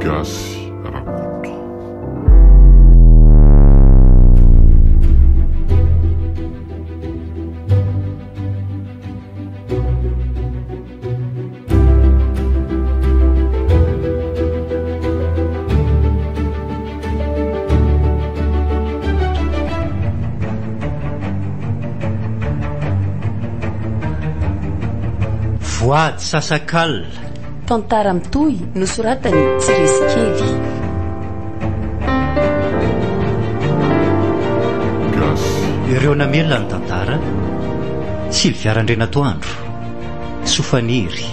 gasy rakoto. Voady sasakal tantara mitohy nosoratany Tsiresikely. Gasy ireo namelona ny tantara: Sylviarandrenatoandro, Sofaniry,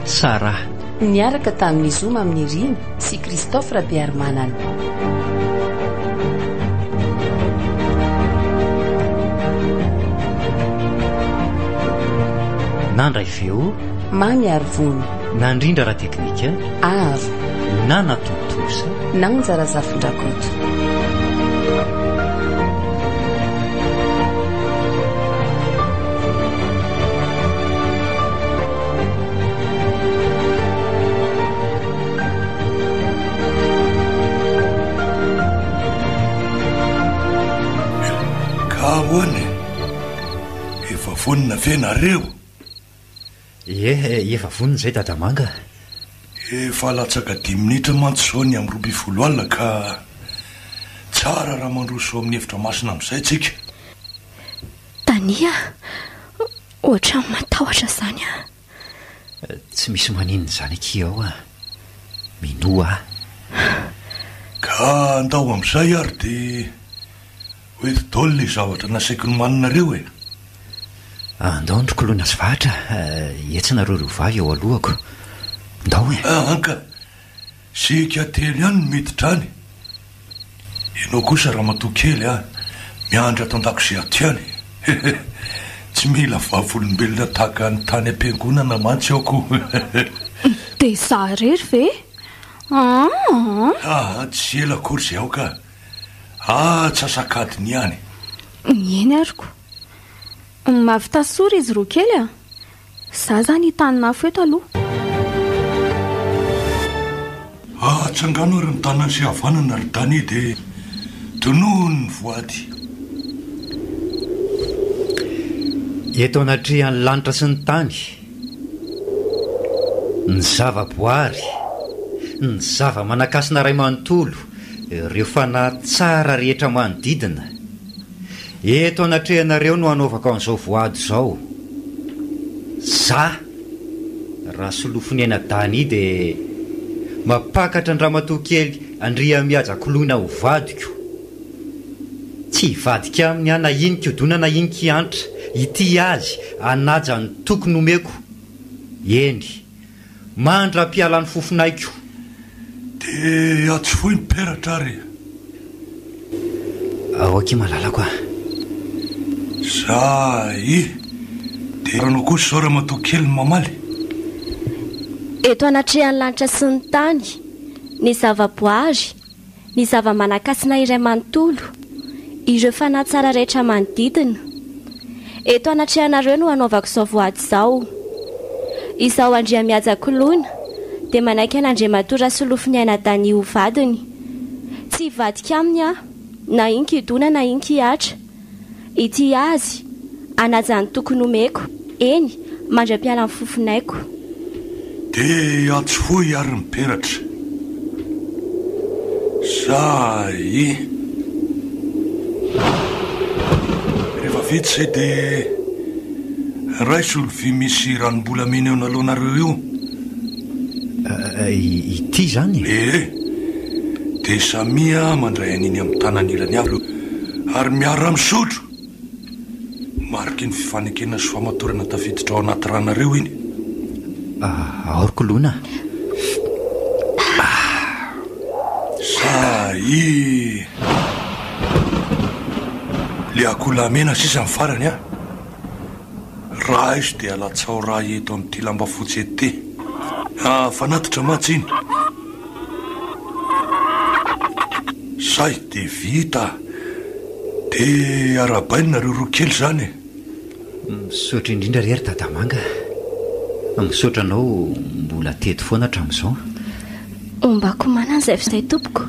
Sara. Niaraka tamin'ny Zoma amin'ny Riny sy Christophe Rabearmanana. Nandray feo Mamy Arivony, nandrindra raha teknika Aro na natontosa na Njarazafin-Drakoto. Ka ahoana efa vonina venareo? Efa vonina izay dadamanga. Efa latsaka 10 minitra mantsy zao ny amin'ny 12 alina ka tsara raha mandroso amin'ny hevitra masina amin'izay tsika. Tania, ohatra matahotra izany a. Tsy misy maninona izany aky ao a. Minoa Ka andao amin'izay ary dia hoeto daholo ilay zavatra nasaiko ny maninareo e. andao ndrokoloana sy vahatra. Ietsinareo ro vavy eo alohako. Ndao e. Anka sika telo ihany no miditra any. Ianao kosa raha matoa kely a, miandra ato-an-dakozia aty any. Tsy mila vavolombelona tahaka ny tany am-piangonana mantsy aoko. Dia za rery ve? Tsy ela akory izay ao ka. Tsy asakadiny ihany. Eny ariko. Mavitasora izy roa kely a. Za zany hitanina afo eto aloha. Tsangano ary ny tanany sy havanana ry Dani dia tonohony ny voady. Eto anatrehan'ny lanitra sy ny tany, ny zava-boary, ny zava-manakasina ray manontolo, ireo fanahy tsara rehetra manodidina. Eto anatrehanareo no hanaovaka an'izao voady izao. Za raha solofony ena Dani dia mapakatra ny ramatoa kely Andria mihaja-koloina ho vadiko. Tsy vadika aminy ana inika odona na inika antra, ity azy anaja ny tokony omeko. Eny, mandra-piala ny fofonaiko. Dia atsofoy ny peratra ary. Ao aky malalako a. Dia ranao kosa izao ramatoa kely ny mamaly. Eto anatrehan'ny lanitra sy ny tany, ny zava-boary, ny zava-manakasina iray manontolo, ireo fanahy tsara rehetra manodidina. Eto anatrehanareo no hanaovako izao voady izao. Izao Andria mihaja-koloina dia manaiky an'Andriamatora solofony aina Dani ho vadiny. Tsy vadika aminy a, na inky idona na inky atra. Ity azy anaja ny tokony omeko. Eny, mandra-piala ny fofonaiko. Dia atsofoy ary ny peratra. Rehefa vita izay dia raiso vy misy ranom-bolamena eo nalohanareo io. Ity zany? Dia samia mandray an'iny amin'ny tanan'ilany avy ary miara misotro. Mariky ny fifanekena sy famatorana tafiditra ao anaty ranareo iny. Aorokoloana. Le akolamena sisa ny farany a. Raha izy dia alatsao raha eto amin'ity lamba fotsy ety. Fanatitra mantsy iny. Zay dia vita. Dia arabainareo roa kely zany. Misaotra indrindra rery dadamanga. Misaotra anao mbola teto foana hatramin'izao. ombako manana izay fizay tompoko.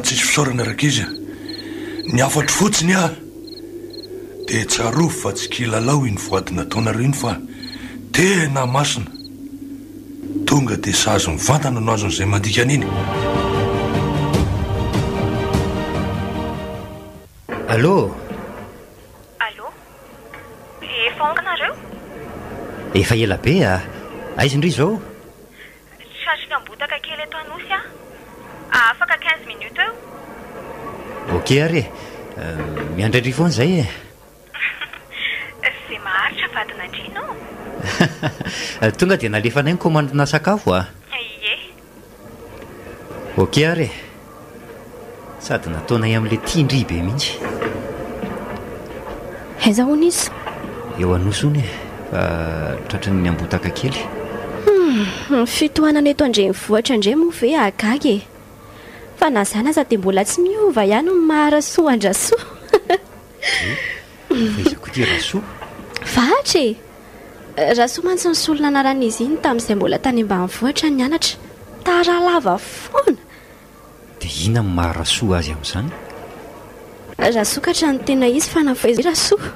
Tsisy fisaorana raka izy ny afatry fotsiny dia tsarofo fa tsy kilalao iny voadina taonarino fa tena masina tonga dia sahazo mivantana no azon'izay mandikana iny. Allô? Allô? Efa onganareo? Efa ela be aiza-ndry zao? Trasika ambotaka kely eto anosy afaka 15 minutes eo. Ok ary miandraindry foana zay Zay maharitra vadinandrino. tonga dia nalefanay ny commandena sakafo Ie. ok ary sady nataonay amin'ilay tiandry be mihitsy. Aiza hono izy? Eo anosony fa tratrany ny ambotaka kely. Fitohanana eto andrenivohitra indray moa ve agagy fa na zany aza dia mbola tsy miova ihany ny maharasoa andrasoa. Fa izako ty rasoa Vahatra rasoa mantsy ny solona anaran'izy iny tamin'izay mbola tany ambanivohitra nianatra taralava foana. dia ina ny maharasoa azy amin'izany? Rasokatra ny tena izy fa navoa izy rasoa.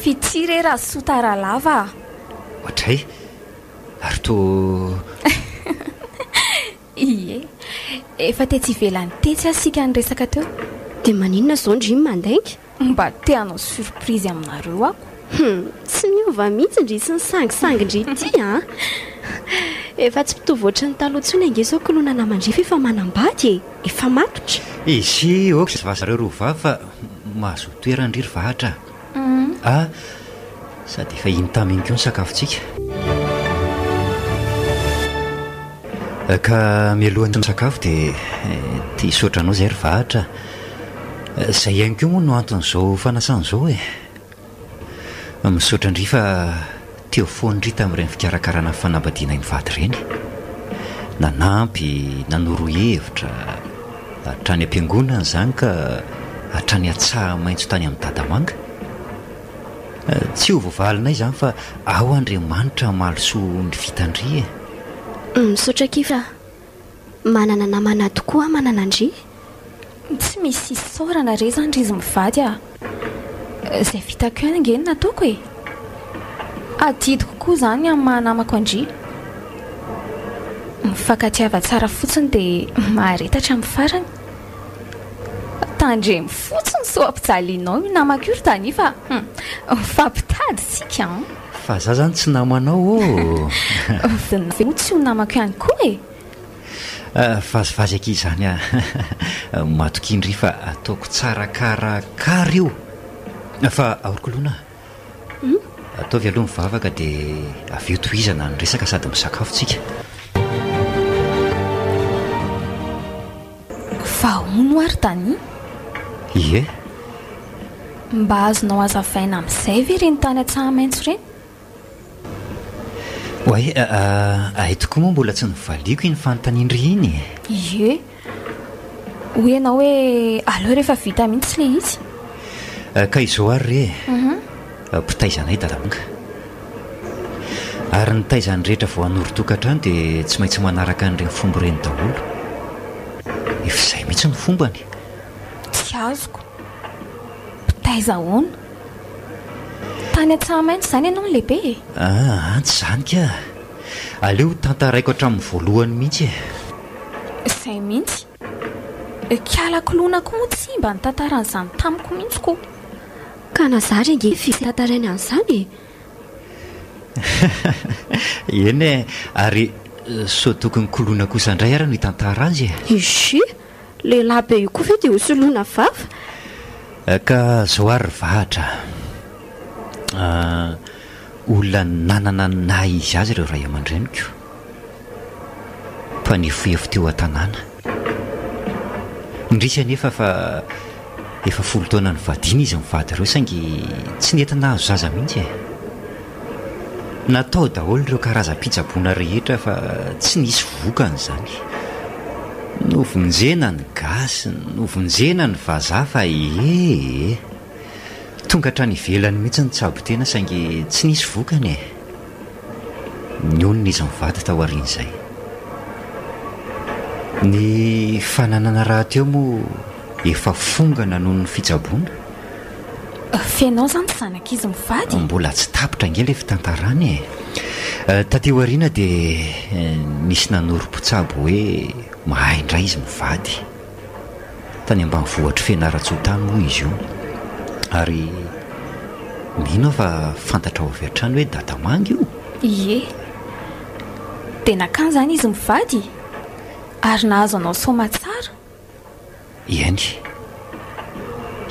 Fitiry rasoa taralava. Ohatray ary to Ie. Efa tetsy ivelany tetsy asika ny resaka teo. Dia maninona zao ndry mandainga? Mba te hanao surprise aminareo ako. Tsy miova mihitsy ndry sy ny sangisangy ndry ity efa tsy mitovy ohatry ny taloha tsony ange zao kolona namandrify efa manambady efa matotra. izy oka vasareo roa vavy fa mahazo toerandry ry vahatra sady efa iny taminy ko ny sakafontsika ka mialohan'ny sakafo dia tia hisaotranao zay ry vahatra zay ihany ko moa no anton'izao fanasan'izao misaotra ndry fa teo foandry tamin'ireny fikarakarana fanambadiana iny vady ireny nanampy nanoro hevitra hatrany am-piangonana izany ka hatrany atsaha maintso tany amin'ny dadamanga tsy ho voavalinay izany fa ao Andriamanitra mahalosoa ny vitandry misaotra kifa manana namana tokoa manana andry Tsy misy saorana re zany izy mivady zay vitako ihany angeny nataoko adidiko koa zany amin'ny mahanamako andry mifankatiava tsara fotsiny dia maharetatra amin'ny farany tandremy fotsiny so ampijalianao io namako io ry tany fa mifampitady sika fa za zany tsy namanao vinaveo tsy ho namako ihany koa vazivazy aky izany matokindry fa ataoko tsara karakara io fa aorokoloana ataovy aloha mivavaka dia avy eo tohizana ny resaka sady misakafotsika fa ono ary tany ie mba azonao azavaina amin'izay ve reny tany atsaha-maintso reny oay ay tokoa moa mbola tsy nivaliako iny fanontaniandry iny ie ho ianao hoe aleo rehefa vita mihitsy le izy ka izao ary re mpitaizanay dadamanga ary ny taizany rehetra vao hanoro-tokantrano dia tsy maintsy manaraka n'ireny fomba ireny daholo efa izay mihitsy ny fombany tsy azoko mpitaiza hoana tany atsaha-maintso izany ianao ny lehibe tsy zany ka aleo tantaraiko hatramin'ny voalohany mihitsy izay mihitsy kialakoloana koa moa tsy mba nitantaran'izany tamiko mihitsy koa ka nazary ange fitantarainy an'izany eny ary so tokony koloana kosa indray ara no hitantara azy izy lehilahy be io koa ve dia hosoloana vava ka zao ary vahatra olona nanana na izy azy ireo ray aman-dreniko mpa nifoefo teo an-tanàna indrisy anefa fa efa folo taona ny vadina izy mivady ireo saingy tsy nentina azo zaza mihitsy natao daholo ireo karazam-pitsaboana rehetra fa tsy nisy vokan'izany novonjena ny gasy novonjena ny vazaha fa tonga hatrany ivelany mihitsy ny tsabo tena saingy tsy nisy vokany ny onona izy mivady tao arian'izay Ny fananana raha teo moa efa fongana noho ny fitsaboana. Fiainao zany tsy zanak'izy mivady. Mbola tsy tapitra nge le fitantarany tateo ariana dia nisy nanorom-potsabo hoe mahay indray izy mivady tany ambanivohatra Fianarantsoa-tany moa izy io, ary mino fa fantatra ao avy hatrany hoe dadamangy io. Ie, dia nakany zany izy mivady ary nahazo anao soma tsara.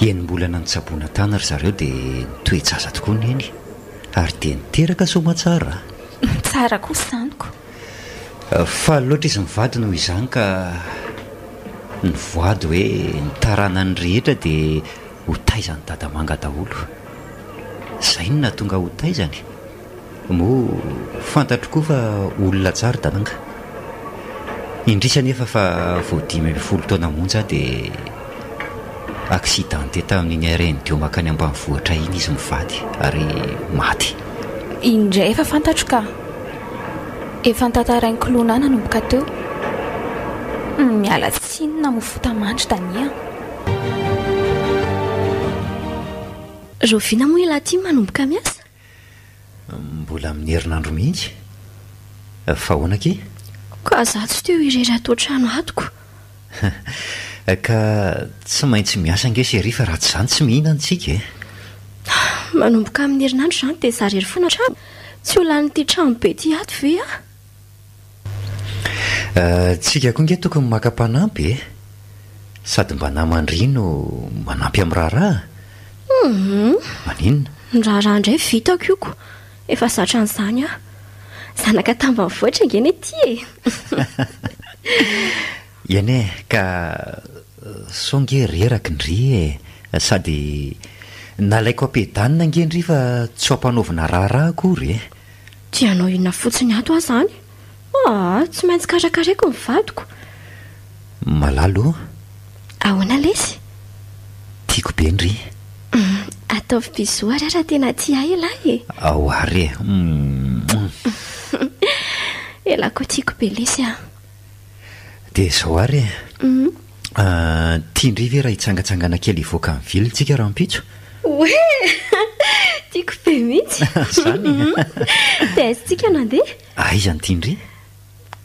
Eny mbola nanotsaboana tany ry zareo dia nitoejaza tokoa ny eny ary dia niteraka soma tsara. Tsara kosa zaniko. Faly loatra izy mivady noho izany ka nivoady hoe nitarana ny rehetra dia ho taizany dadamanga daholo. Izay no nahatonga ho taizany. Moa fantatro koa fa olona tsara dadanga. Indrisa nefa fa vao 5 taona monja dia accidenté tamin'iny areny dio makany ambanivohitra iny izy mivady ary maty. Indray efa fantatro ka efa nitantarain'ny kilona nanomboka teo. Miala tsinona mofotamandry tania. Rovina moa ilaty manomboka miasa? Mbola amin'ny herinandro mihitsy. Fa hoana ke? Ka za tsy teo irery atao trano atoko. Ka tsy maintsy miasa nge sery fa raha tsy zany tsy mihinantsika. Manomboka amin'ny herinandro zany dia za rery foana trano. Tsy ho lan'ity trano be ty ato ve tsika koa nge tokony maka-panampy sady mba namandrino manampy amin'ny raharaha. Maninona? Ny raharaha indray vitako io ko efa zatra an'izany aho. Zanaka tambany voatra ngeny ety Iany ka songe reraky ndry sady nalaiko ampedanina nge ndry fa tsy ampanaovina raharaha akory Ty anao inona fotsiny ato aho zany? Tsy maintsy karakaraiko mivadiko. Malalo. Ahoana lesy? Tiako be ndry. Ataovy bizoary raha tena tia ilahy ao ary elako tiako be lesy dia zao ary tia ndry ve raha hitsangatsangana kely ivoaka amin'ny vilitsika raha mpitso? Oe tiako be mihitsy. Zany dia aisytsika nandeha? Aiza ny tia ndry?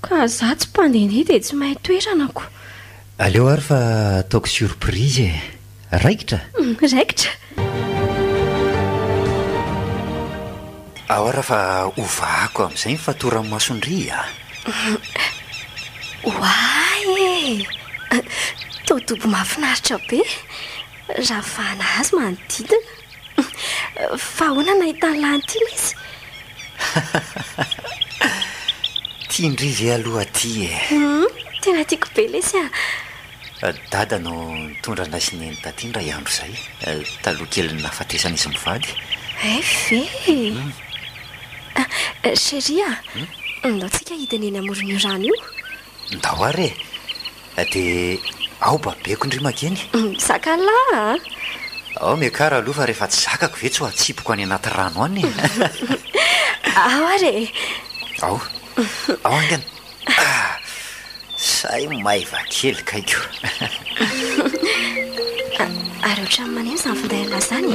Ka za tsy mpandehandeha dia tsy mahay toeranako. Aleo ary fa ataoko surprise raikitra. Raikitra? Ao ara fa ovako amin'izay mifatoran'ny masondry Oay todobo mahafinaritra be raha vahana azy manodidina. Fa ahoana nahitany lantiny izy? tia ndry ve aloha ty tena tiako be lesy dada no nitondra an'azy ny taty ndray andro izay taloha kely ny nahafatesana izy mivady. Ve sheria ndao tsika hidina eny amoron'io rano io. Ndao ary dia ao babeko ndry makeny. Zakalahy ao miakara aloha fa rehefa tsy zakako ve tsy ho atsipoko any anaty rano any. ao ary ao angana say maiva kely kaiko. ary ohatrany maneno izany findairana zany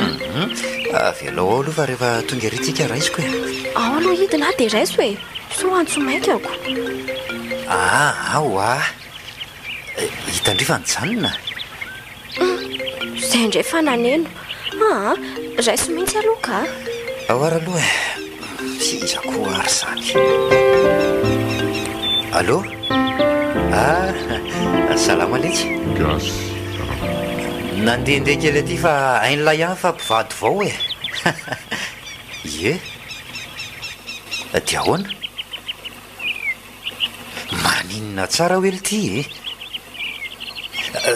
velao ao aloha fa rehefa tonga erytsika raisiko ao aloha hidina dia raiso so antsomaika ako. Ao hita ndry fa nijanona. Izay indray fananeno raiso mihitsy aloha ka. Ao ary aloha siza koa ary zany. Allo? Salama letsy. Gasy. Nandehandeha kely aty fa hain'ilay ihany fa mpivady vao Ie dia ahoana? Maninona tsara hoe ity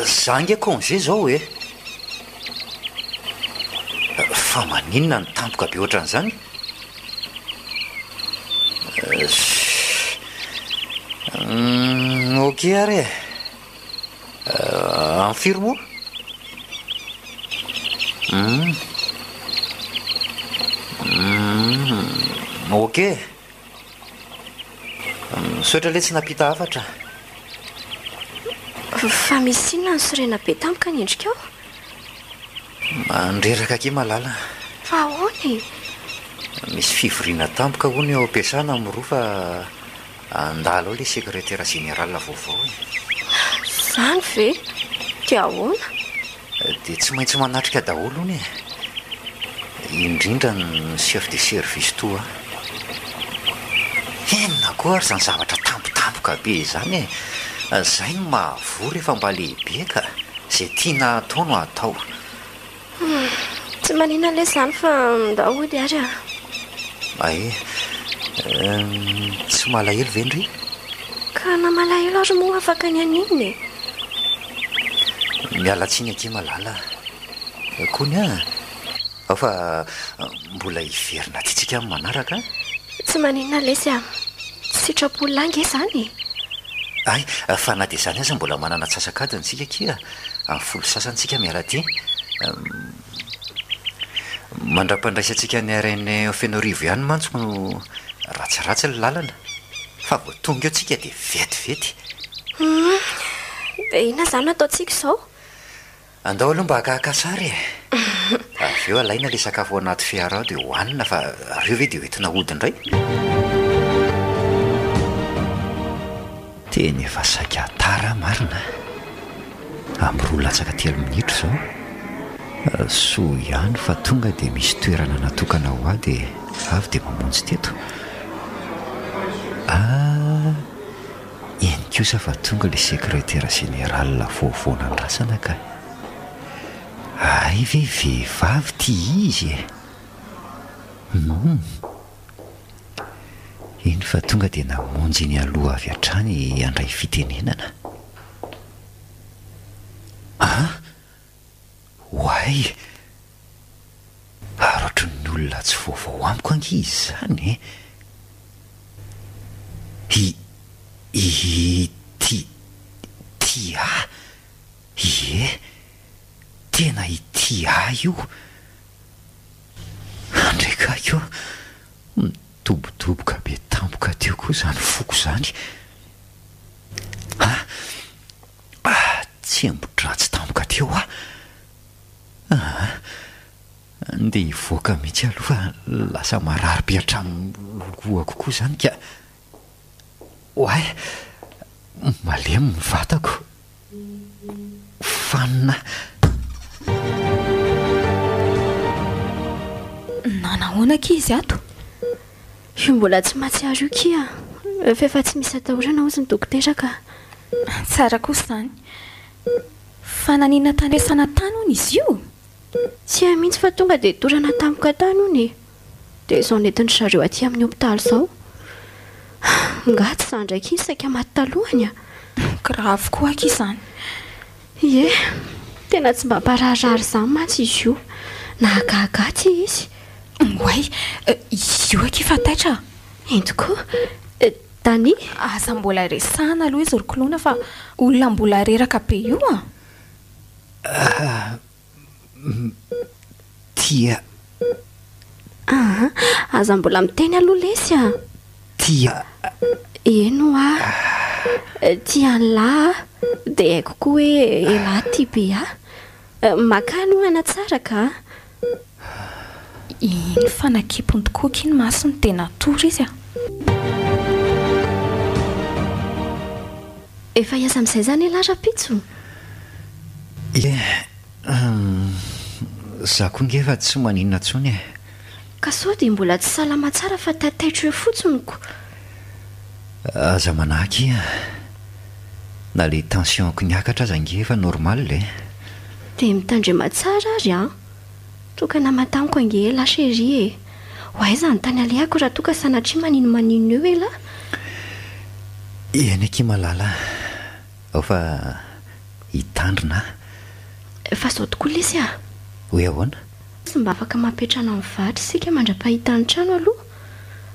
za nge congé zao fa maninona ny tampoka be ohatran'izany? Ok ary en firmo? Ok sotra le tsy napita hafatra Fa misy inona ny sorena be tampoka ny endrikao? Mandreraka aky malala. Fa ahoany? Misy fivoriana tampoka hono eo ampiasana amin'ny roa fa andalo ao ilay sekretera général vaovao. Zany ve? Dia ahoana? Dia tsy maintsy manatrika daholo hony indrindra ny chef de service toa. Enina koa ary zany zavatra tampotampoka be zany zay no mahavory rehefa mba lehibe ka zay tiana atao no atao. Tsy manina le zany fa ndahody ary a. Ay, tsy malahelo ve ndry? Ka na malahelo ary moa afaka ny aniny. Miala tsiny aky malala kony a fa mbola hiverina titsika amin'ny manaraka. Tsy manina lesy a, sitrapoly ange zany. Ay, fa na dia zany aza mbola manana tsasakadiny tsika kia amin'ny folo sasantsika miala ty. Mandra-pandraisantsika ny RN Fenorivo ihany mantsy no ratsiratsy ny lalana fa vao tonga eo tsika dia vetivety. Dia ina zany ataontsika izao? Andao aloha mba hakahakasary avy eo alaina ilay sakafo ao anaty fiara ao dia hohanina fa reo ve dia hoentina hody indray. Teny efa saika tara marina amin'ny roa latsaka 3 minitra izao. Soa ihany fa tonga dia misy toerana natokana ho ahy dia avy dia mamonjy teto. Eny kosa fa tonga ilay sekretera général voavoana andrasana ka. Ay ve vehivavy ty izy e. Eny fa tonga dia namonjy ny aloha avy hatrany andray fitenenana. Hoay, ary ohatran'ny olona tsy vaovao amiko angizy zany tia ie tena itia io andraika io mitobotoboka be tampoka teo koa zany foko zany. Tsy ambodratsy tampoka teo ndia hivoaka mihitsy aloha fa lasa marary be hatramin'ny loha kokoa zany ka. Hoay, malemy ny vatako. Fanina. Nanahoana kizy ato? Io mbola tsy mahatsiaro io kia. Fa efa tsy misy atahorana ozy ny dokotera ka. Tsara kosa zany. Fa nanina tandresana tany hono izy io? Tsy hay mihitsy fa tonga dia dorana tampoka tany hono. Dia izao nentin'ny zareo aty amin'ny hopitaly izao. Ngaty izany ndraiky izy saika maty talohany a. Grave koa aky izany. Ie, tena tsy mba mpararirary izany mantsy izy io. Nahagahagaty izy. Hoay, io aky fataitra. Ento koa, Dany? Asa mbola resahana aloha izy rokolona fa olona mbola reraka be io Tia. Aza mbola miteny aloha lesy a. Tia. Eno tia an'lahy dia haiko koa hoe elahy tia be maka aloha tsara ka. Iny fanakipony tokoa ky ny masony tena tory izy Efa iasa amin'izay zany elahy rapitso? Za koa nge efa tsy maninona tsony ka sao dia mbola tsy salama tsara fa tataitro eo fotsiny ko. Aza manaky na le tensionko niakatra aza nge efa normal le. Dia mitandrema tsara ary tokana matamiko ange la chérie hoaiza ny tany aleako raha toka sanatria manino eo ela. Eny aky malala ao fa hitandrina fa zao tokoa lesy hoe ahoana? Tsy mba afaka mampetrana amin'ny vatry sika mandra-pahitany trano aloha.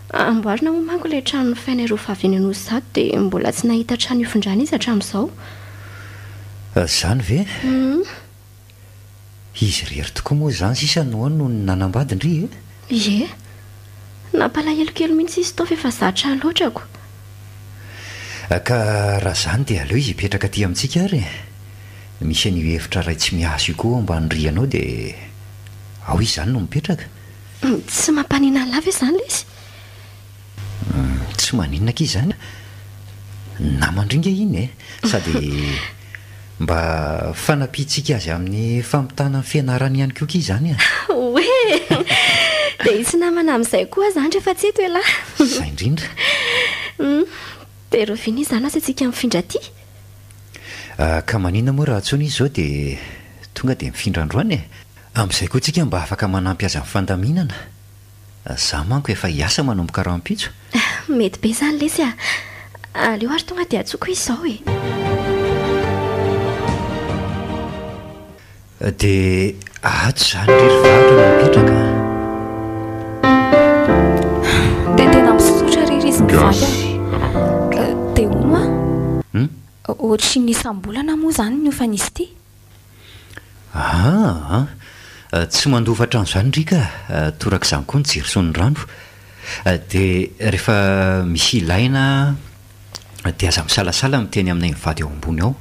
Amboarina moa manko ilay trano faina ireo fahavenenozy zato dia mbola tsy nahita trano ifondrana izy hatramin'izao. Zany ve? Izy rery tokoa moa zany sisa nohony no nanambady ndry nampalahelo kely mihitsy izy tao fa efa zatra loatrako. Ka raha zany dia aleo izy hipetraka aty amintsika ary misy ny hevitra ray tsy miaso io koa mba nirianao dia ao izy zany no mipetraka. Tsy mampanina lava izany le izy. Tsy maninona aky izy zany namandringa iny sady mba fanampiantsika azy amin'ny fampitana ny fianarany ihany koa izy zany oe dia isy namana amin'izay koa zany rehefa tsy eto elahy. Zay indrindra. Dia ro viny izany asa antsika mifindra aty. Ka maninona moa raha antsony izy zao dia tonga dia mifindra androany amin'izay koa tsika mba afaka manampy azy amin'ny fandaminana. Za manko efa hiasa manomboka rahampitso. Mety be izany lesy aleo ary tonga dia atsoko izy izao e. Dia ato zany rery vahatra no mipetraka. dia tena misotra rery izy mivady dia ono ohatry ny isam-bolana moa zany ny ofa nisy ity. Tsy mandovatra an'izany ndrika toraka izany koa ny jery ny rano dia rehefa misy ilaina dia aza misalasala miteny aminay mivady ao ambony ao.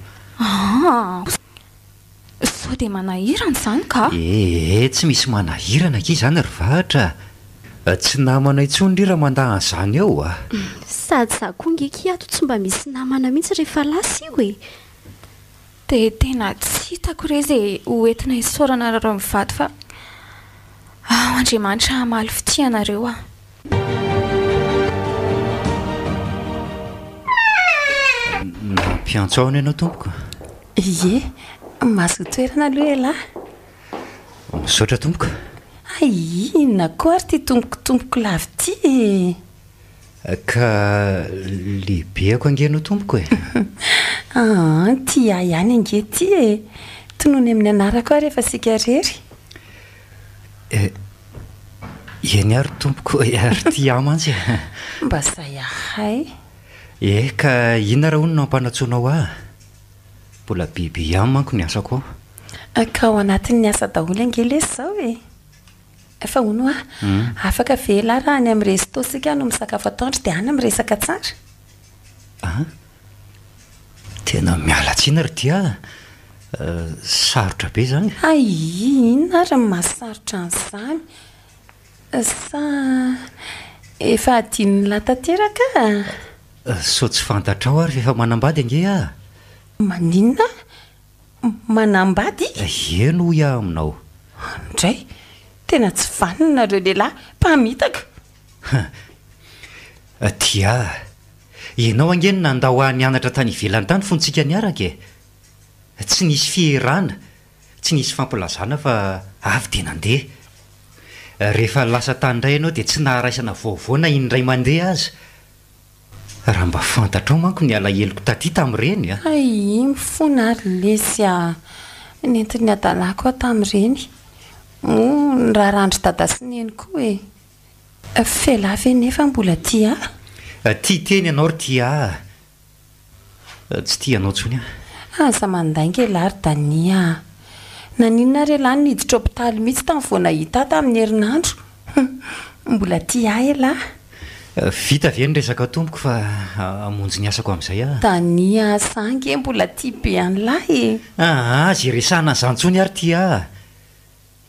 Sao dia manahirana izany ka? Tsy misy manahirana aky izany ry vahatra. Tsy namana intsony ry raha mandahan' izany ao sady za koa ngeky ato tsy mba misy namana mihitsy rehefa lasa io e. dia tena tsy hitako re izay hoentina isaorana rareo mivady fa Andriamanitra hamaly fitianareo nampiantsoana ianao tompoko. Ie, mahazo toerana aloha elahy. Misaotra tompoko. Inona koa ary ty tompokotompoko lavy ty ka lehibe ako ange anao tompoko e. Ty ihany ange ty e. Tonoany amin'ny anarako ary efa sika rery. Eny ary tompoko ary ty amantsy. Mba zay ahay. Ka inona raha hono no ampanatsoanao mbola bebe ihany manko ny asako. Ka ao anatin'ny asa daholo angely izao e. Efa hono afaka vela raha any amin'ny resto sika no misakafo atoandro dia any amin'ny resaka tsara. Tena mialatsiana ry dia sarotra be zany. Inona ary mahasarotra an'izany sa efa adininy latanteraka sao tsy fantatrao ary efa manambady ange maninona manambady? Eno hoy aminao indray tena tsy vanina nareo lehilahy mpamitaka. Tia ianao angeny nandao nianatra tany ivelany tany fontsika niaraka tsy nisy fierana tsy nisy fampilazana fa avy dia nandeha. Rehefa lasa tany indray ianao dia tsy naharaisana vaovaona indray mandeha aza. Raha mba fantatrao manko ny alaheloko taty tamin'ireny mifona ary lesy nentiny adalako aho tamin'ireny ny raha randry dada sy neny koa e. Felavy nefa mbola tia tia teny ianao ry tia tsy tia anao tsony aza mandainga elary dania naninona re lahy niditra hopitaly mihitsy tamin'ny vao nahita tamin'ny herinandro. Mbola tia elahy. Vita ve ny resaka tompoko fa amonjy ny asako amin'izay dania sange mbola tia be an'lahy zay resahana zantsony ary tia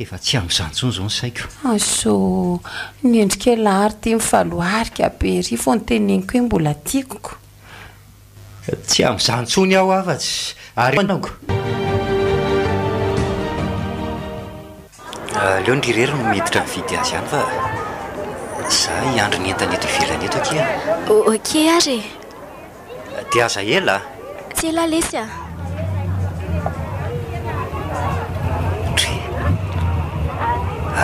efa tsy amin'izantsony zao ny saiko. So nyendrika elary tia mifaloarika be ry fo ny teneniko hoe mbola tiakoko. Tsy amin'izantsony aho afa-tsy ary manako. Leo ndry rery no miditra mividy azy ihany fa za hiandry ny entana eto ivelany eto aky Ok ary dia aza ela tsy ela lesy ary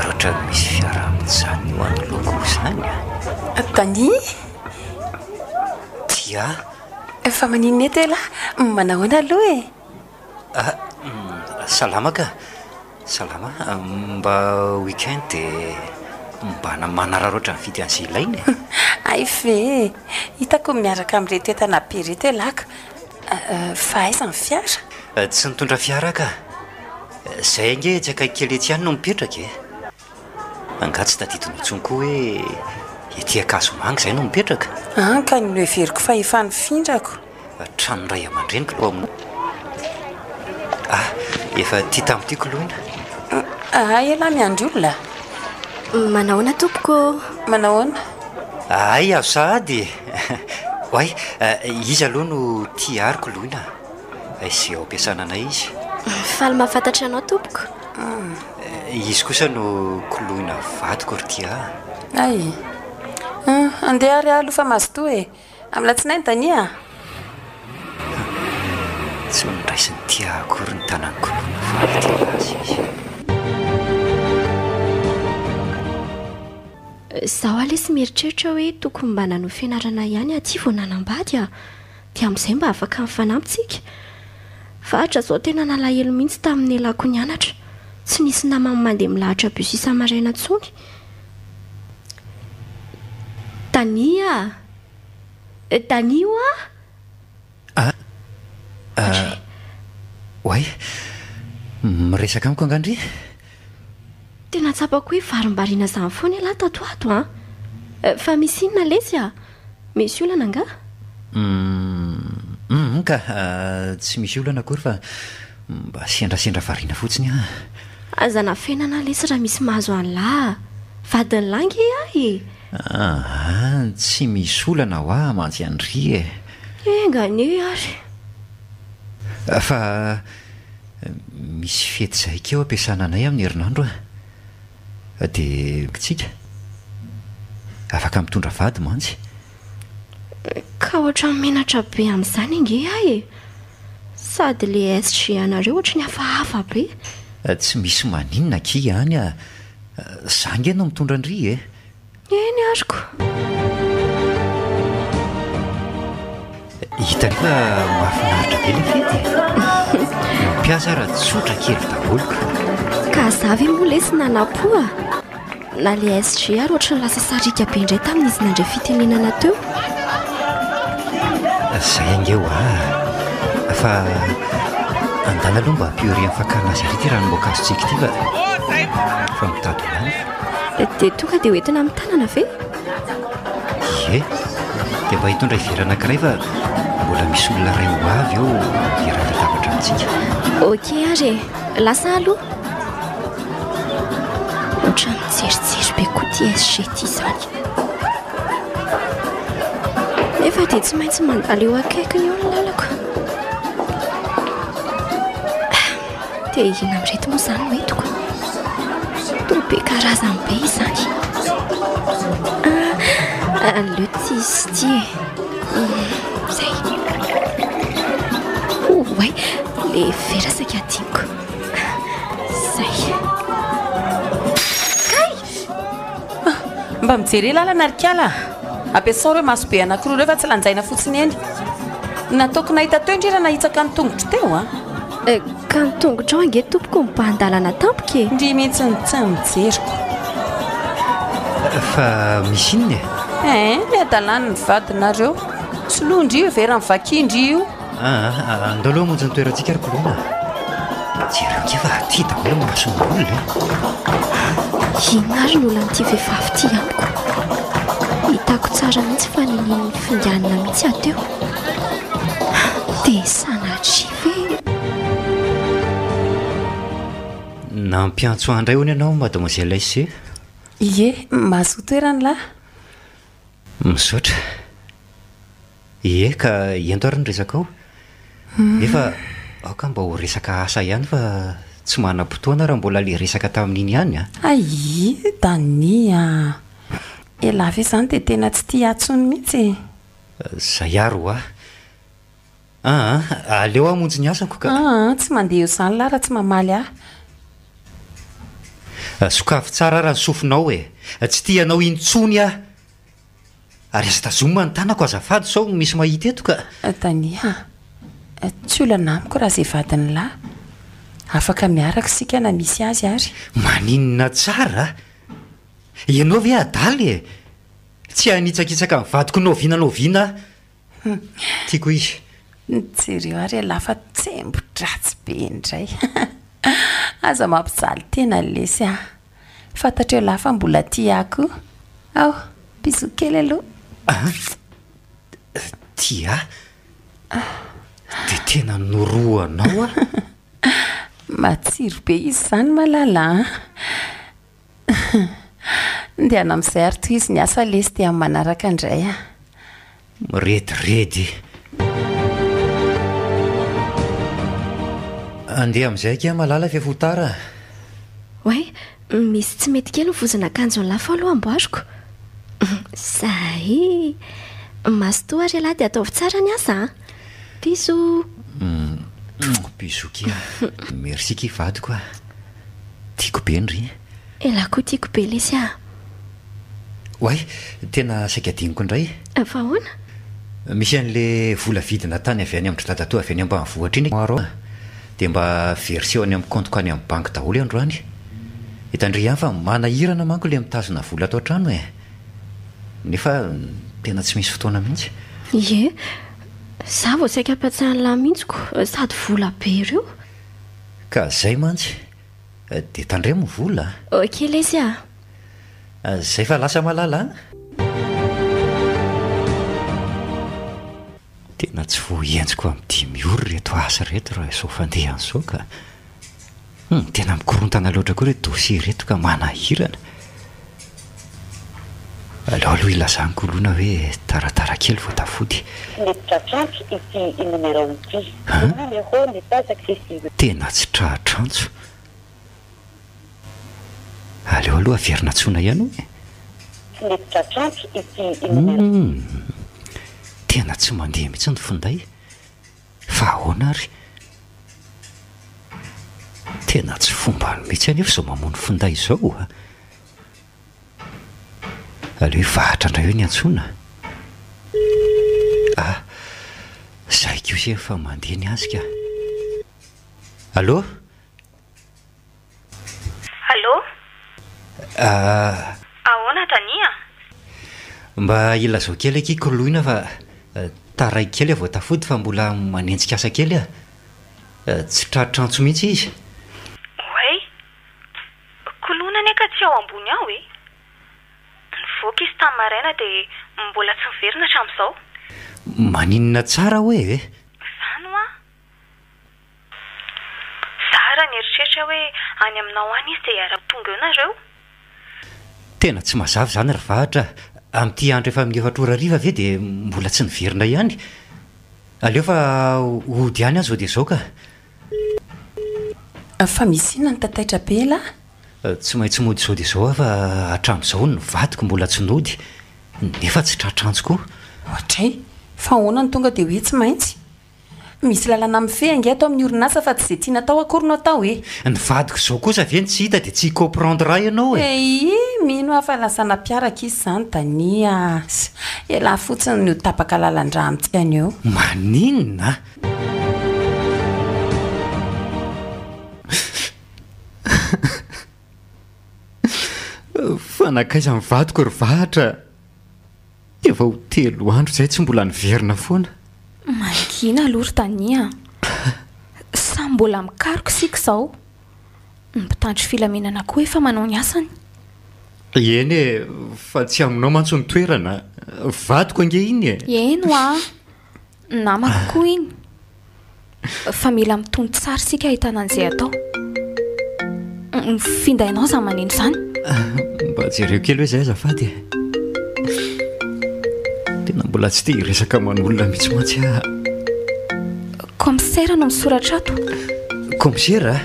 ohatra misy fiara amin'izany ho an'ny loko izany Dani tia efa maninona eto ela manahoana aloha e. Salama ka salama mba weekend dia mba manara roatra mividy an'izay ilaina ay ve hitako miaraka amin'reto entana be reto elaka fa aiza ny fiara tsy nitondra fiara ka zay ange tsy akaiky kely etsy ihany no mipetraka anga tsy tadidina ntsony koa hoe ety akazo manga izay no mipetraka ka ny everiko fa efa nifindrako Tranoray aman-dreniko lo amina. Efa tia tamin'itiako lohina. Elahy miandry olona. Manahoana tompoko? Manahoana? Ay, azo sahady. Oay, izy aloha no tia ariko lohina. Izay ao ampiasana anay izy. Faly mahafantatra anao tompoko? Izy kosa no kolohina vadiko ry tia. Ay, andeha ary alofa mazoto e. Amin'ny latsinainy tania. Tsy ondraisiny tia akory ny tanany kolohina vadiko azy izy. Zaho alesy mieritreritra hoe tokony mba nanao fianarana ihany aty vao nanambady dia amin'izay mba afaka mifanampitsika. Fa zao tena nalahelo mihitsy tamin'ny elako nianatra. Tsy nisy namany mandeha milahatra bus isa-maraina intsony. Tania Oay, miresaka amiko angandry? Tena tsapako hoe varim-bariana izany foana ialahy tato ato fa misy inona lesy misy olana anga? Ka tsy misy olana akory fa mba sendrasendra variana fotsiny azana fiainana lesy raha misy mahazo an'lahy vadiny langy ahy. Tsy misy olana ho mantsy andry engane ary. Fa misy fety zay keo ampiasana anay amin'ny herinandro dia tsika afaka mitondra vady mantsy. Ka ohatra menatra be amin'izany inge ahy sady le SG anareo ohatra ny hafahafa be. Tsy misy maninona ki any zange no mitondra andry eny ariko. Hitanefa mahafinaritra be le fety. Mpiasa raha tsotra kely daholiko. Ka zavy moa lesy nanapoa na le SG ary ohatra ny lasa sarika be indray tamin'izy nandray fitenenana teo. Zay angeo fa andala aloha mba ampiory amin'ny fakarana azy ary ty ranomboko azontsika ty fa mitady olany. Dia tonga dia hoentina amin'ny tanana ve? Dia mba hitondra ivera anankiray fa mbola misy olona ray ho avy eo hirahan-tabatra amintsika. Ok ary lasa aloha. Ohatra mijerijery be koa ty SG ty izany. Nefa dia tsy maintsy mandalo eo akaikiny eo ny lalako. Dia ina amin'irety moa izany no entiko. Toa be karazany be izany. Le tisty zay. Oay, le vera saika tiako. Zay. Kay! Mba mijery lalana arikala. Ampiasao ireo masobe anankiroa ireo fa tsy lanjaina fotsiny eny. Nataoko nahita teo indrindra nahitsaka ny tongotro teo ka ny tongotra ao ange tompoko mba-andalana tampoka ndry mihitsy ny tsy mijeriko. Fa misy inona le adalany ny vadinareo. Tsy loha indry io vera mivakindry io. andao aloha monjy ny toerantsika ary kolona. Jereo ke fa ty daholo mason'olona. Inona ary ny olonan'ity vehivavy ty amiko. Hitako tsara mihitsy fa niny finganina mihitsy ateo. Dia sanatry ve nampiantso andray hoany ianao mademoiselle Aissé? Ie, mahazo toerany lahy. Misaotra. Ka ento ary ny resaka ao. Efa aoka mba ho resaka asa ihany fa tsy manam-potoana raha mbola le resaka tamin'iny ihany Ai, Tania. Ela ve izany dia tena tsy tia atsony mihitsy. Zay aro aleo amonjy ny asako ka. Tsy mandeha eo izany lahy raha tsy mamaly sokafy tsara raha ny sofinao tsy tianao intsony ary aza tazoma ny tanako azafady sao misy mahita eto ka. Tania, tsy olana amiko raha izay vadiny lahy. Afaka miaraka sika na misy azy ary. Maninona tsara ianao ve adaly tsy hanitsakitsaka ny vadiko noviana tiako izy. Jereo ary lahy fa tsembo-dratsy be indray. Aza mampijaly tena lesy fantatreo lahy fa mbola tiako. Bisou kely aloha. Tia dia tena noroanao a. Matsiro be izy izany malala dia ana amin'izay ary toy izy ny asa lesy dia amin'ny manaraka indray a. Mirediredy andeha amin'izay ka malala fiafotara. oay misy tsy mety kely mivozana akanjo ny lafa aloha amboariko. Zay masotoa ary alahy dia ataovy tsara ny asa piso. Piso kia merci ki vadiko a. Tiako be ndry. Elahy koa tiako be lesy a. Oay tena saika diniko indray. Fa hoana? Misy an'le vola vidina tany avy any amin'ny tratatoa avy any ambanivohitra iny maro dia mba version any amin'ny compte-ko any amin'ny banky daholo androany. Hitandry ihany fa manahirana manko le mitazona vola atao trano e. Nefa tena tsy misy fotoana mihitsy. Ie za vao saika ampatsahanylahy mihitsiko sady vola be ireo. Ka zay mantsy dia tandremo vola. Ok lesy a. Zay fa lasa malala. Tena tsy voahenjiko amin'ny 10 ora reto asa reto raha izao fandeha an'izao ka tena mikorontana loatra koa reto dossier reto ka manahirana. Aleo aloha ilazaniko olona hoe taratara kely vao tafody. Tena tsy trahatrantso. Aleo aloha averina tsona ihany hoe tena tsy mandeha mihitsy ny finday. Fa ahoana ary tena tsy fomba mihitsy anefa izao mamono finday izao a. Aleo vahatra indray hoe ny antsona. Zay ko se fa mandeha ny azy ka. Allô? Allô? Ahoana tania? Mba ilazao kely aky koloina fa taray kely vao tafody fa mbola manenjika asa kely a. Tsy tratrantso mihitsy izy. Oay kolona neka tsy ao ambony ao e. Nivoaka izy tamin'ny maraina dia mbola tsy miverina hatramin'izao. Maninona tsara hoe Zany a Zara ny eritreritra hoe any aminao any izy dia hiara-tonga eo nareo. Tena tsy mazava zany ry vahatra. Amin'ity andro efa amin'ny 4 hariva ve dia mbola tsy niverina ihany. Aleo fa ody ihany azy zao dia izao ka. Fa misy inona ny tataitra be la? Tsy maintsy mody izao dia izao fa hatramin'izao ny vadiko mbola tsy nody. Nefa tsy tratrantso koa. Ohatray fa ahoana ny tonga dia hoe tsy maintsy. Misy lalana mifehy ange atao amin'ny orinasa fa tsy izay tiana atao akory no atao e. Ny vadiko izao kosa ve tsy hita dia tsy comprendre ianao e. Mino hafalasana mpiaraka izy izany tania. Elahy fotsiny no tapaka lalan-dra amintsika any eo. Maninona? Fanakaiza ny vadiko ry vahatra. Efa ho 3 andro izay tsy mbola niverina foana. Mangina aloha ry tania. Sa mbola mikaroko sika izao. Ny mpitandro filaminana koa efa manao ny asany. Eny e, fa tsy aminao mantsy ny toerana. Vadiko ange iny e. Eno a. Namako koa iny. Fa mila mitony tsara sika ahitana an'izay atao. Findainao za maneno izany. Mba jereo kely hoe izay azafady e. Tena mbola tsy tia resaka manolona mihitsy mantsy a. Komisera no misoratra ato. Komisera?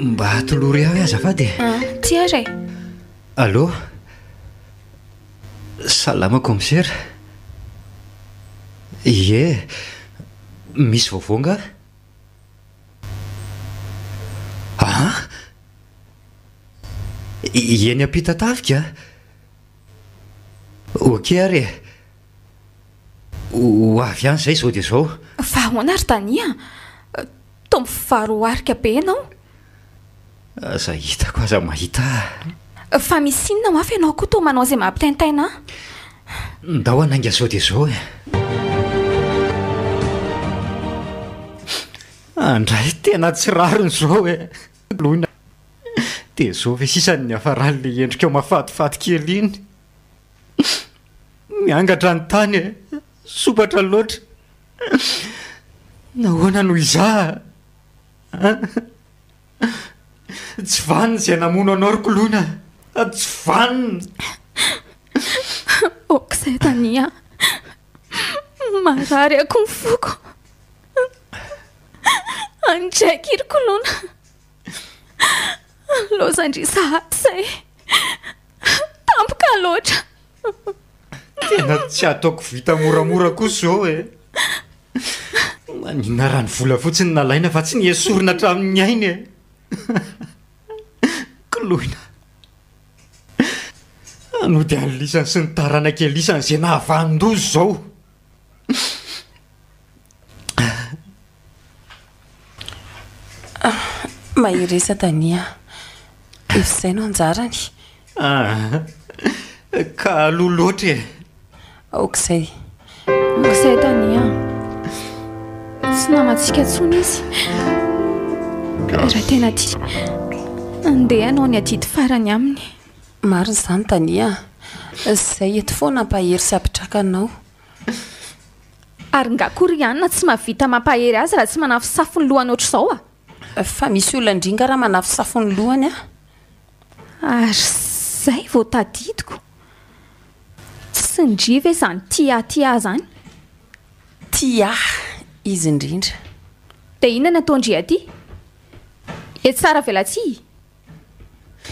Mba atolory aho azafady e. Ty ary e. Allô? Salama komisera. Ie, misy vaovao nga? Eny ampita tafika? Ok ary e. Ho avy any izay izao dia izao. Fa ahoana ry tania? Tombo faroarika be ianao. Aza hitako aza mahita. Fa misy inona mafy ianao koa toa manao izay mampitaintaina. Ndao anainga izao dia izao e. Andray tena tsy rariny izao e. Loina. Dia izao ve sisany ny hafaran'ilay endrika mahafatifaty kely iny. Miangatra ny tany e. Sopatra loatra. nahoana noho iza tsy vaniny izay namono anao rokoloina, tsy vaniny. Okizay Tania, marary ako ny foko. Andraiky irokoloina, lozandrisahaty izay tampoka loatra. Tena tsy ataoko vita moramora kosa zao e. Manina rano vola fotsiny nalaina fa tsy niesorina hatramin'ny ainy e. Koloina, anody anylisany sy ny taranaka elisany izay nahavanondozy zao. Mahiresa Tania, izay no anjarany. Ka aloha loatra e. Okizay Tania, tsy namatsika tsony izy. Raha tena tia andeha anao ny adidy farany aminy. marina izany Tania, izay eto foana mampahery sy apitraka anao. Ary nga korianina tsy mahavita mampahery azy raha tsy manafy safony lohany ohatr'izao a. Fa misy olona indringa raha manafy safony lohany a. Ary zay vao tadidiko. Tsy ndriva izany tia zany. Tia izy indrindra. Dia inona nataondry aty? E tsara velatsy.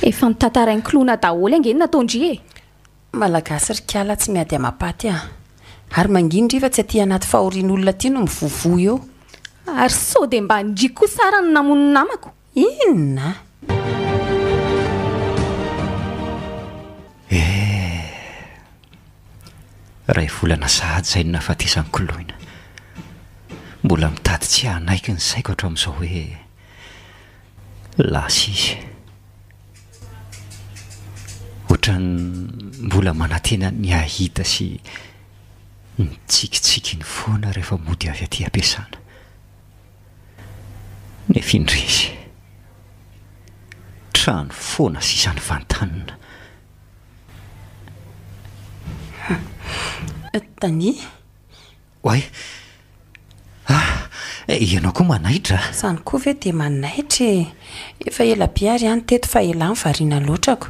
Efa nitantarainy kilona daholo ange nataondry e. Malagasy rikala tsy miady amapaty a. Ary mangindry fa tsy aty anaty fahorian'olona aty no mivovo eo. Ary sao dia mba ndriko sara ny namono namako. Inona? Ray volana sahady izay no nahafatesany koloina. Mbola mitady tsy hanaiky ny saiko hatramin'izao hoe lasa izy. Ohatrany mbola manantena ny ahita sy ny tsikitsiky ny foana rehefa mody avy aty ampiasana. Nefa indrisy trano foana sy izany vantanina. Tania? Oay, ianao koa manaitra? Izany koa ve dia manaitra e. Efa ela biary ihany teto fa ela ny variana loatrako.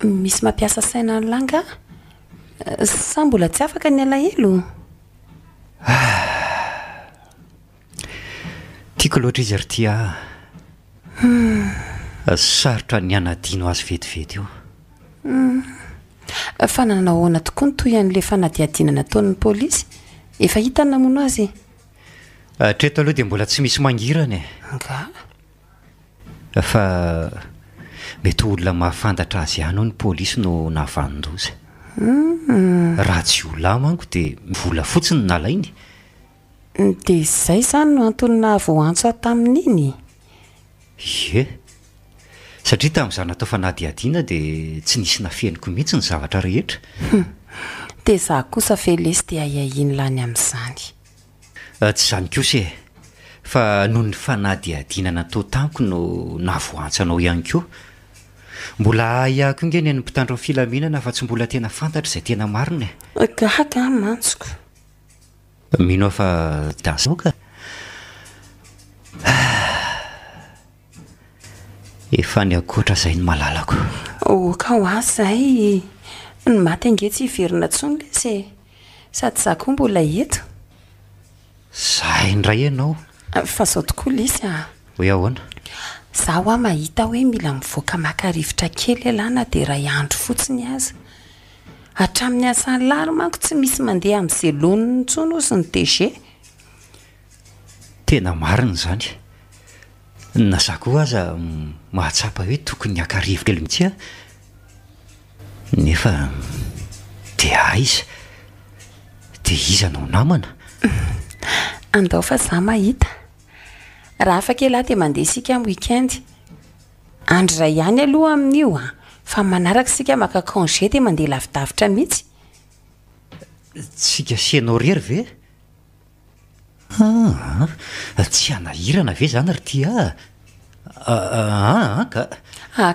Misy mampiasa saina ny langa? Sa mbola tsy afaka ny alahelo? Tiako loatra izy ary tia sarotra ny anadino azy vetivety io. Fa nanahoana tokoa ny toy an'ilay fanadiadinana nataon'ny polisy? Efa hita ny namono azy? Hatreto aloha dia mbola tsy misy mangirana e. Nga? Fa mety olona mahafantatra azy ihany ny polisy no nahavanondoza. Raha tsy olona manko dia vola fotsiny nalainy. Dia izay izany no antony nahavoantso tamin'iny. Ie, satria tamin'izany natao fanadiadiana dia tsy nisy nafeniko mihitsy ny zavatra rehetra. Dia za kosa velesy dia aiahiny lany amin'izany. Tsy izany kosa e, fa noho ny fanadiadiana natao tamiko no nahavoantso anao ihany koa. Mbola ahako inge ny mpitandro ny filaminana fa tsy mbola tena fantatra izay tena marina e. Gaga mantsoko. Mino fa dasoka. Efa ny akoatra izay ny malalako. Ka ho azy izay ny maty ange tsy hiverina tsony lesy e. Sady za koa mbola eto. Zay indray ianao. Fa zao tokoa lesy a. Hoe ahoana? Zaho a mahita hoe mila mivoaka maka-rivotra kely elana dia iray andro fotsiny aza. Hatramin'ny asan'ny lary manko tsy misy mandeha amin'izay loniny intsony ozy ny DG. Tena marina izany. Na za koa aza mahatsapa hoe tokony haka-rivotra kely mihitsy a. Nefa dia aiza? Dia iza no namana? Andao fa za mahita. Raha afaka ela dia mandeha isika amin'ny weekend. Andro iray ihany aloha amin'io a. Fa manaraka isika maka congé dia mandeha lavidavitra mihitsy. Tsika sianao rery ve? Tsy hanahirana ve zany ry tia?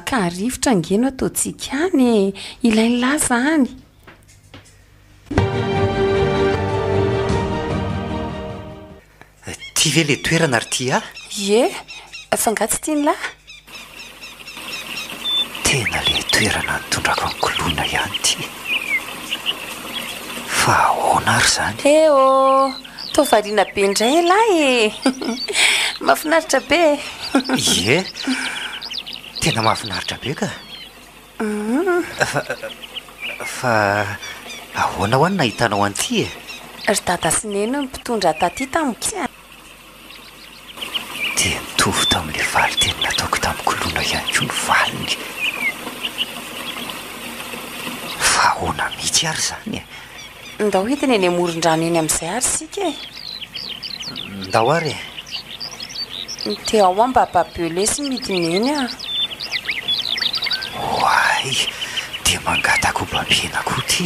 Ka rivotra angeno ataontsika any. Ilainy laza any. ty ve le toerana ry ty a? Ie, fa nga tsy tiany lahy. Tena le toerana nitondrako ankoloina ihany ty. Fa ahoana ary zany? Eo, tovariana be indray lahy. Mahafinaritra be. Ie, tena mahafinaritra be ka. Fa ahoana ho any nahitanao an'ity e? Ry dada sy neny no mpitondra taty tamiko. Dia nitovy tamin'le valy teny nataoko tamikoloina ihany koa ny valiny. Fa ahoana mihitsy ary zany e? Ndao hitiny eny amoron-drano eny amin'izay ary sika e. Ndao ary e? Te ao mba babele sy midiny eny a. Oay, dia mangatako babena koa ty.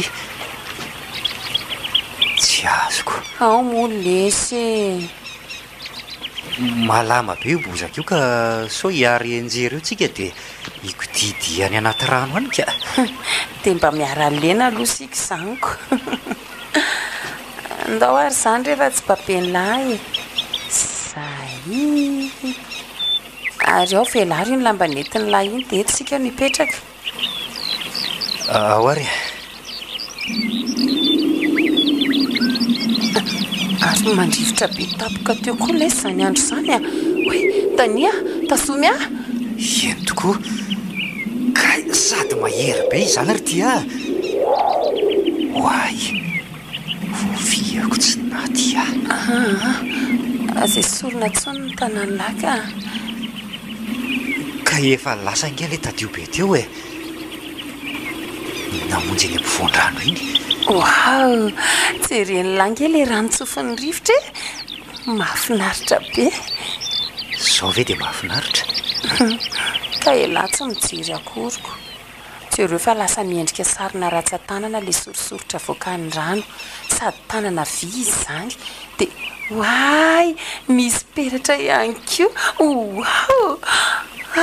Tsy azoko. Ao mo lesy. Malama be io bozaka io ka so hiary enjery io tsika dia hikodidy any anaty rano any ka. Dia mba miara lena aloha sika zaniko. Ndao ary zany rehefa tsy baben'lahy. Zay. Ary ao velary ny lamba nentin'ny lahy iny dia eto sika mipetraka. Ao ary. Ary mandrivotra be tapoka teo koa lay zany andro zany a. Hoe, Tania, tasomy a? Eny tokoa. Kay sady mahery be izany ary ty a. Oay, voaviako tsy naty a. Azay sorona tsony ny tanany laka. Ka efa lasa inge le tadio be teo e. Namonjy eny ampovoan-drano iny. Wow, jereny lange le rano tsofin'ny rivotra e. Mahafinaritra be. Sao ve dia mahafinaritra? Ka elatsy mijery akoriko. Jereo fa lasa miendrika sarina ratsan-tanana le sorisorotra voakan'ny rano. Sady tanana vy izany. Dia waay, misy peratra ihany koa. Wow.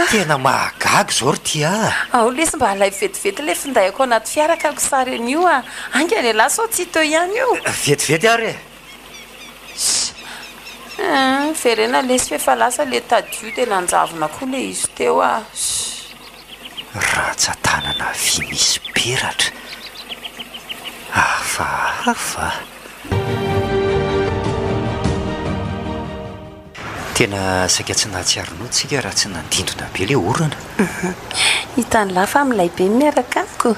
Tena mahagaga zao ry ty a. Ao lesy mba halay vetivety le findahako anaty fiaraka ako sary an'io a. Anga le lahy sao tsy teo ihany io. Vetivety ary e. Verena lesy fefa lasa le tadio dia nanjavona koa le izy teo a. Ratsan-tanana vy misy peratra. Hafa. Tena saika tsy nahatsiaronao tsika raha tsy nandindona be le orana. Hitany lafa amin'ilay be miaraka amiko.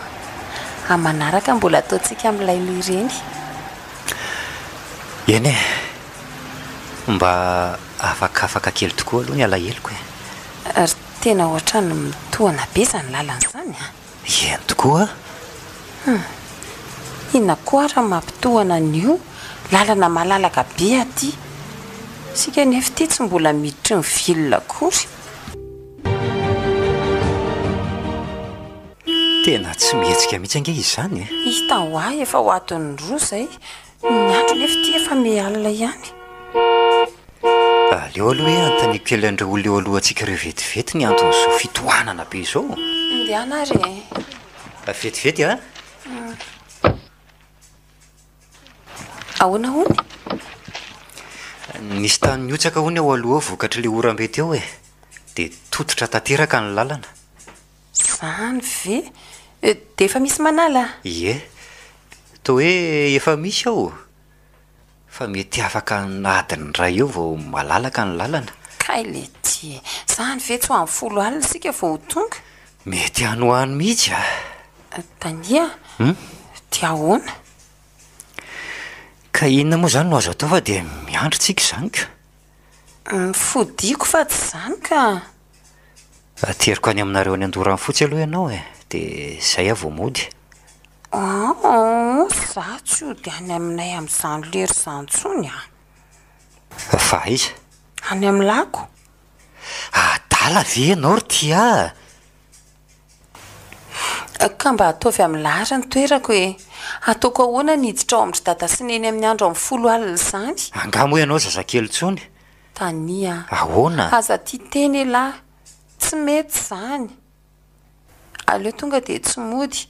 Amanaraka mbola ataontsika amin'ilay no ireny. Eny e, mba afakafaka kely tokoa aloha ny alaheloko e. Ary tena ohatrany mitohana be izany lalana izany a. Eny tokoa. Inona koa raha mampitohana an'io lalana malalaka be aty. Sika nefa ity tsy mbola miditry ny vilona akory. Tena tsy mihetsika mihitsy ange izany e. Hita ho ahy efa ho aton'ny roa izay. Ny andro nefa ity efa mialina ihany. Aleo aloha hoe antaniko kely andreo olona eo alohantsika ireo vetivety ny anton'izao fitohanana be izao. Indiana ary e. Vetivety a? Ahoana hony? Nisy tany niotsaka hony ao aloha vokatry le orambe teo e. Dia tototra tanteraka ny lalana. Zany ve? Dia efa misy manala? Ie, toa hoe efa misy ao. Fa mety afaka n'adiny ray eo vao malalaka ny lalana. Kay le ty. Zany ve tsy ho amin'ny 10 alina sika vao ho tonga? Mety hanohany mihitsy a. Tania? Ty ahoana? Ka inona moa zany no azo atao fa dia miandro tsika izany ka. Fodiko fa tsy zany ka. Ateriko any aminareo any Andorany fotsy aloha ianao e. Dia izay aho vao mody. Za tsy ho dia any aminay amin'izany lery izany tsony a. Fa iza? Any amin'ny lako. Adala ve ianao ry ty a? Ka mba ataovy amin'ny lahatra ny toerako e. Ataoko ahoana niditra ao amin'ny dada sy neny amin'ny andro amin'ny 10 alina izany. Angamo ianao zazakely tsony. Tania. Ahoana? Aza tia teny lahy. Tsy mety izany. Aleo tonga dia tsy mody.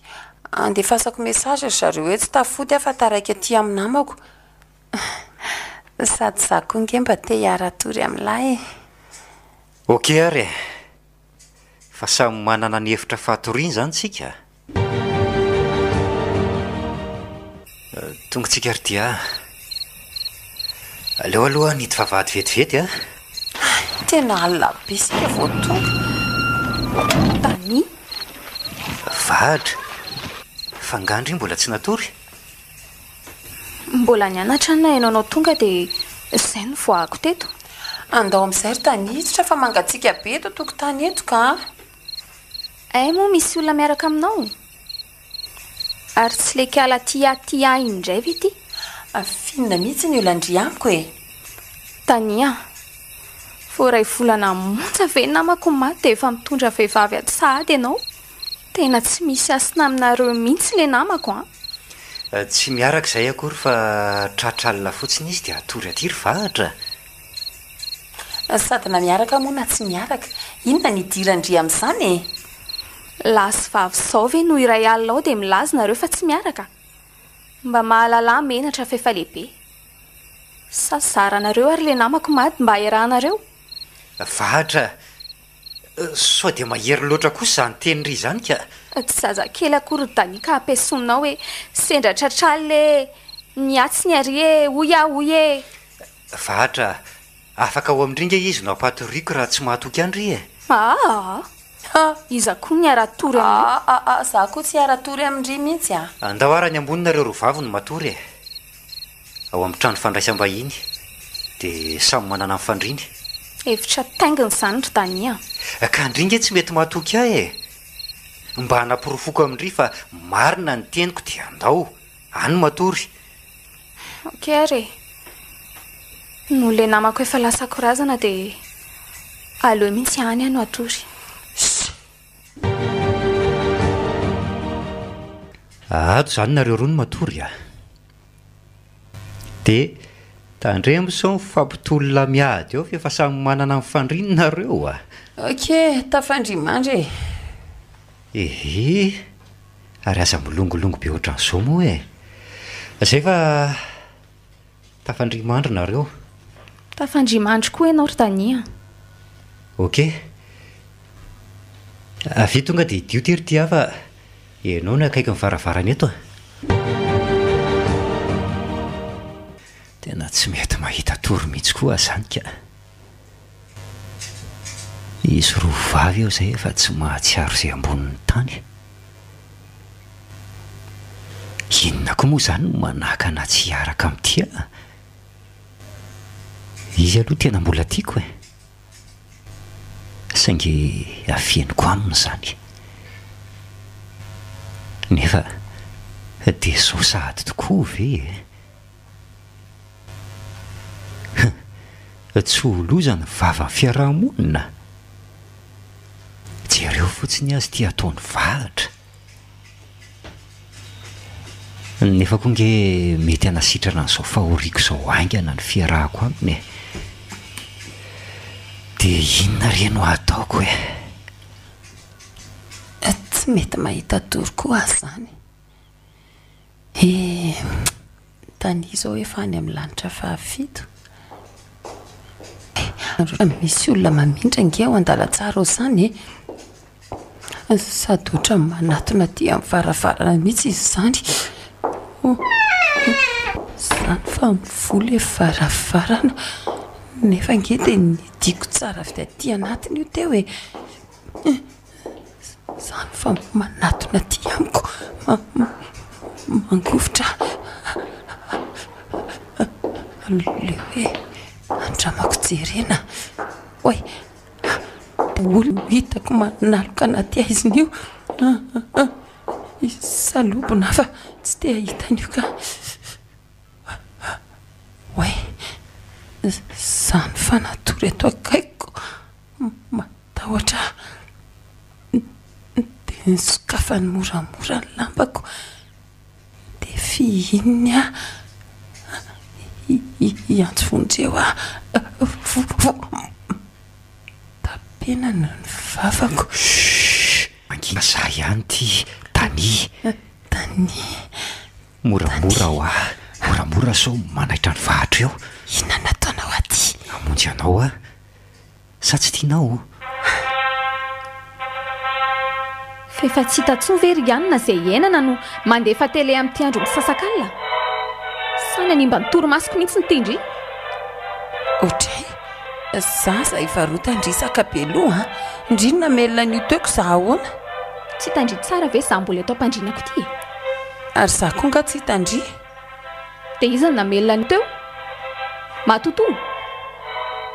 Andefasako mesazy zareo hoe tsy tafody afa taraiky aty amin'ny namako. sady za koa nge mba te hiaratory amin'lahy oke ary fa samy manana ny hevitra fahatoriana zany tsika tonga tsika ary dia aleo aloha nity vavahady vetivety a tena alina be sika vo tonga tany vahatra fangandry mbola tsy natory mbola nianatra na hainao anao tonga dia izay no voahako teto andao amin'izay ry taniditra fa mangatsika be eto tokotany eto ka ay moa misy olona miaraka aminao ary tsy le kala tia indray ve ty finina mihitsy ny olandry amiko e tania vo ray volana montsa ve namako maty dia efa mitondra vehivavy atsahady ianao tena tsy misy asina aminareo mihitsy le namako tsy miaraka izay akory fa tratralina fotsiny izy dia atory aty ry vahatra sady na miaraka moa na tsy miaraka inona nidirandry amin'izany e lasy vavy sao ve no iray alina ao dia milazy nareo fa tsy miaraka mba mahalala menatra fa efa lehibe sazaranareo ary le namako maty mba iarahanareo vahatra sao dia mahery loatra kosa zany teny ry zany ka tsy zazakely akory dani ka ampiasonao hoe sendra tratraly le niatsy ny ary e oy e vahatra afaka ao amindringa izy no ampatoriko raha tsy mahatoky andry e iza koa ny aratory za koa tsy aratory amindry mihitsy andao arany ambonina reo roavavy no matory e ao amin'ny trano fandraisam-bahiny dia samy manana mifandriny hevitra tainginy izany ry dania ka andringa tsy mety mahatoky ahy e mba hanapirofoko amindry fa marina ny teniko dia andao any matory ok ary no le namako efa lasa korazana dia aleo mihitsy any ano atory ato zany nareo roa no matory dia tandremso mifampitolona miady ao fa efa samy manana mifandriny nareo ok tafandrimandry ary aza milongolongo be ohatran'izao moa e zay fa tafandrimandry nareo tafandrimandry koa ianao ry dania ok avy tonga dia idio tery ty afa ianao no akaiky mivaravarana eto tena tsy mety mahita tory mihitsy koa zany ka izy roa vavy eo izay efa tsy mahatsiaro izay ambonin'ny tany inona koa moa izany no manahaka na tsy hiaraka amin'ity izy aloha tena mbola tiako e saingy afieniko aminy izany nefa dia zao sahady tokoa ve tsy olozany vava ny fiarahamonina jereo fotsiny azy ty ataony vahatra nefa koa nge mety anasitrana n'izao fahoriako izao aingana ny fiarahako aminy dia inona reno ataoko tsy mety mahita tory koa azy zany tany izao efa any amin'ny lanitra fahafito misy olona mamindra nge ao an-dalatsara ao zany sady oatra manatona ty amin'ny varavarana mihitsy izy zany zany fa mivola varavarana nefa nge dia nidiko tsara avy aty anatiny io teo zany fa manatona ty amiko mangovotra le hoe andramako jerena oy olo hitako manaloka anaty aiziny io salobona fa tsy te hahitan'io ka oy zany fa natory ato akaiko matahotra dia nisokafany moramora ny lambako dia fihininy iantso vonjeo tapenana ny vavako mangina za ihany ty tany tany moramora ho moramora sao manaitra ny vahatra eo. Inona nataonao aty? Amonjy anao a sa tsy tianao? Fefa tsy hitantsony verianina izay iainana no mandefa tele amin'ity andro misasakalina. Sany animba ny toromasoko mihitsy ny tindry. Ohatray za ivarotandrisaka be loha indrindra melona n'io teoko za ahoana? Tsy hitandry tsara ve za mbola atao mpandrinako ity? Ary za koa nga tsy hitandry. Dia iza no namelona ny teo? Matotoa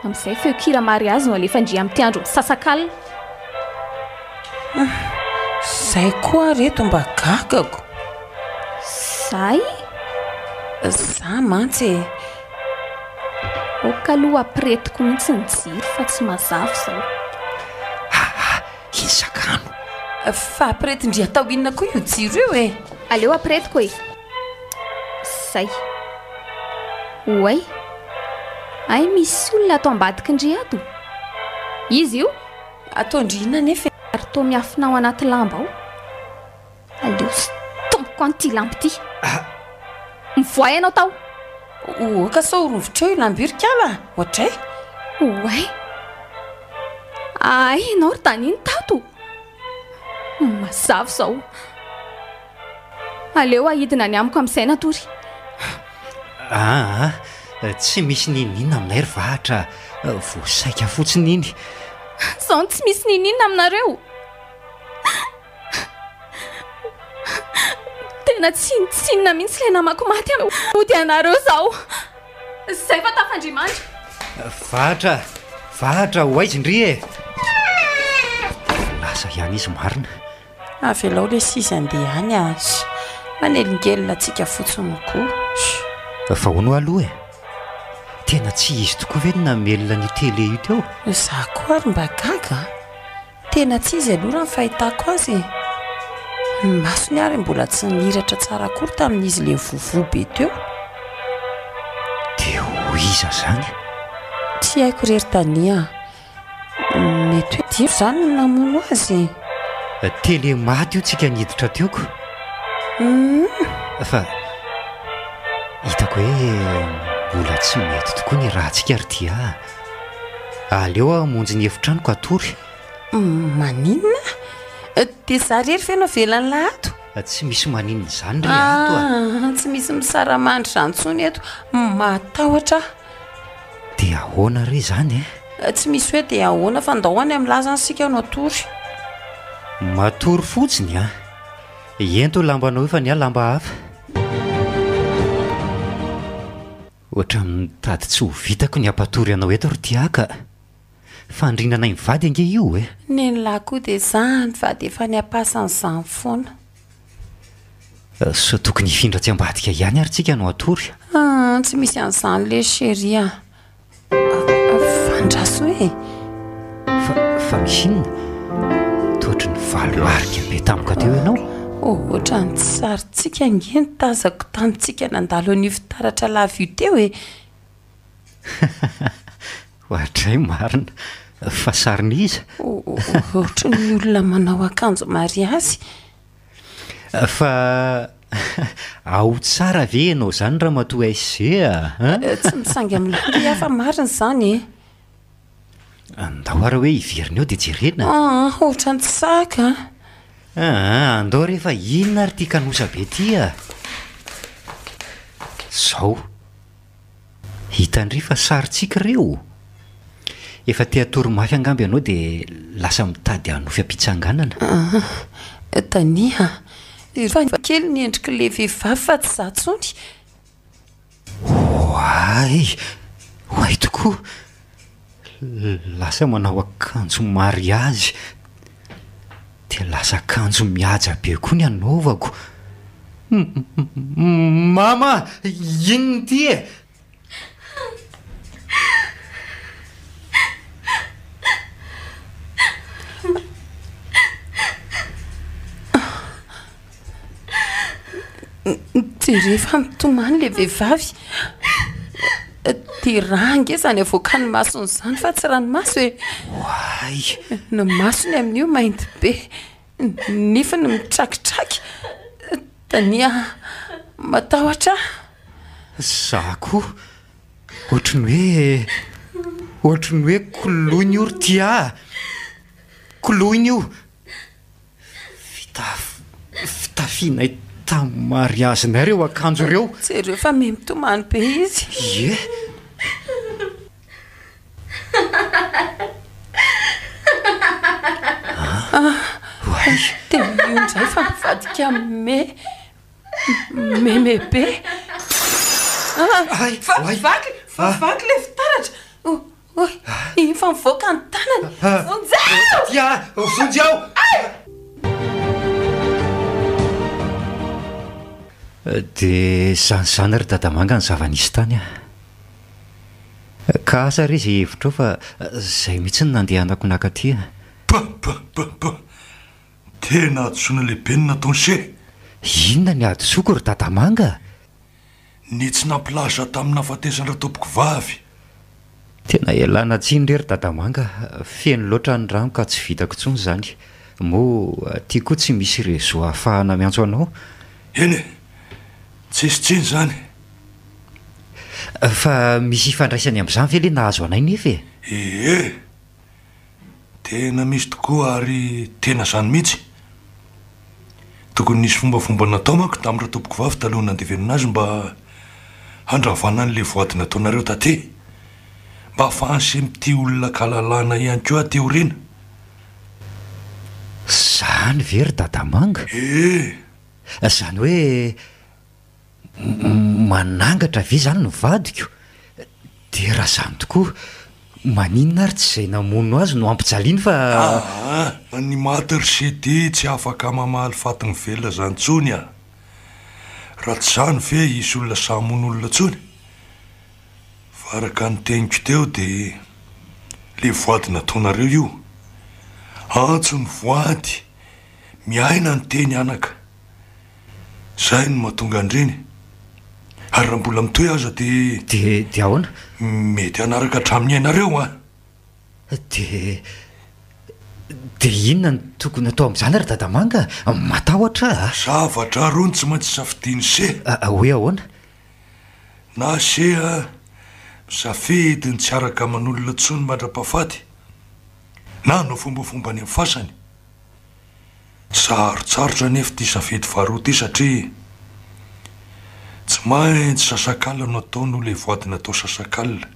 amin'izay feokira mariazy no alefa ndria amin'ity andro misasakalina. Zay koa reto mba gagako. Zay? Za mantsy okaloha apiretiko mihitsy ny jiro fa tsy mazava zao. Insakano. Fa apiretindria atao inona koa io jiro io e? Aleo apiretiko e. Zay. Oay. Ay misy olona atao ambadiky ndria ato. Izy io? Ataondrina nefa. Ary toa miafinao anaty lamba ao. Aleo stompoko an'ity lamba ity. Mivoay ianao tao. Ka sao rovitra eo lambirikala ohatray? Oay. Ay, ianao ry taniny tato. Mazava zao. Aleo ahidina ny amiko amin'izay natory. Tsy misy ninina aminay ry vahatra. Voasaika fotsiny iny. Sao tsy misy ninina aminareo? Tena tsinitsinina mihitsy ilay namako maty ody anareo zao. Zay fa tafandrimandry. Vahatra hoaizy-ndry e. Lasa ihany izy marina. Avelao le sisa andeha any azy. Manelingelina atsika fotsiny koa. Fa hono aloha e. Tena tsy izy tokoa ve namelona ny tele io teo? Za koa ary mba gaga. Tena tsy izy aloha raha ny fahitako azy. Ny masony ary mbola tsy niratra tsara akory tamin'izy le vovo be teo. Dia ho iza zany? Tsy haiko rery tania. Mety hoe diro zany no namono azy. Tele maty io tsika niditra teoko. Fa hitako hoe mbola tsy mety tokoa ny raha tsika ry dia. Aleo amonjy ny efitranoko atory. Maninona? Dia za rery feno velany lahato. Tsy misy maninona izany ry ato. Tsy misy misaramandry zany tsony eto. Matahotra. Dia ahoana re zany e? Tsy misy hoe dia ahoana fa ndahoany amin'ny lazany sika no atory. Matory fotsiny a. Ento lambanao efa ny a lamba hafa. Ohatra mitady tsy ho vitako ny ampatory anao eto ry tiaka. Fandrinana mivady ange io e. Ny lahy koa dia zany fa dia efa ny ampasan'izany foana. So tokony hifindra tsy ambadika ihany ary tsika no atory. Tsy misy an'izany le sheria. Fandraso e. Fa misy inona? Tohatry ny valoarika be tampoka teo ianao. Ohatra ny tsaritsika nge nitazako tamintsika nandalo an'io fitaratra lava io teo e. Ohatray marina. Fa sarina iza? Ohatra ny olona manao akanjo mariazy. Fa ao tsara ve ianao zany raha matoa SG Tsy misangy amin'ny landy hafa marina zany e. Andao ara hoe hiverina eo dia jerena. Ohatra ny saka. Andao rehefa inona ary tia kanosa be tia. Zao hitandry fa saritsika reo. Efa te atoromafy angamby ianao dia lasa mitady hanofy ampitsanganana. Tania, fa kely ny endrika le vehivavy fa tsy za tsony. Hoay tokoa. Lasa manao akanjo mariazy. Dia lasa akanjo mihaja be koa ny anaovako. Mama, inona ty e? Dia rehefa mitomany le vehivavy. Dia raha angezany avoaka ny masony izany fa tsy ranomaso e. Ny masony amin'io mainty be. Nifiny mitrakitraky. Tania, matahotra. Zako ohatrany hoe koloiny io ry tia koloiny io fitafianay tamin'ny mariazinay reo akanjo ireo jereo fa memitomany be izy ie de io ndray fa mivadika meme-be vaky le fitaratra iny fa mivoaka ny tanany vonjao tia vonjao dia zanyzany ry dadamanga ny zava-nisy tany ka asa ry izy hevitra ao fa izay mihitsy ny nandehanako nakaty tena adosona lehibe ny nataony se inona ny adosoko ry dadamanga ny tsy nampilaza tamin'ny nafatezana tompoko vavy tena ialana tsiny rery dadamanga feno loatra ny rano ka tsy vitako intsony izany moa tia koa tsy misy rezo ahafahana miantso anao eny e tsisy tsiny izany fa misy ifandraisany amin'izany ve le nahazo anay nefa e tena misy tokoa ary tena izany mihitsy tokony nisy fombafomba natao manko tamin'ny raha tompoko vavy taloha nandevenina azy mba handravana n'le voady nataonareo taty mba afahansy mity olona kalalana ihany koa aty oriana zany very dadamanga zany hoe manangatra ve zany no vadiko dia raha zany tokoa maninona ary tsy izay namono azy no ampijaliany fa ny maty ry sedy tsy afaka mamaly fatiny velona zany tsony a raha tsy zany ve isy olona samon'olona tsony faraka ny teniko teo dia le voady nataonareo io antso ny voady miaina ny teny anaka zay no mahatonga andreny ary raha mbola mitoy aza dia ahoana mety anaraka hatramin'ny ainareo a dia inona ny tokony atao amin'izany ry dadamanga matahotra zavatra rony tsy maintsy safidiny se hoe ahoana na sea misafidiny tsy araka man'olona tsony mandra-pafady na no fombafomba any amin'ny fasany sarotsarotra nefa ty safidy faharoa ty satria tsy maintsy sasakalina no ataon'olo le voady natao sasakalina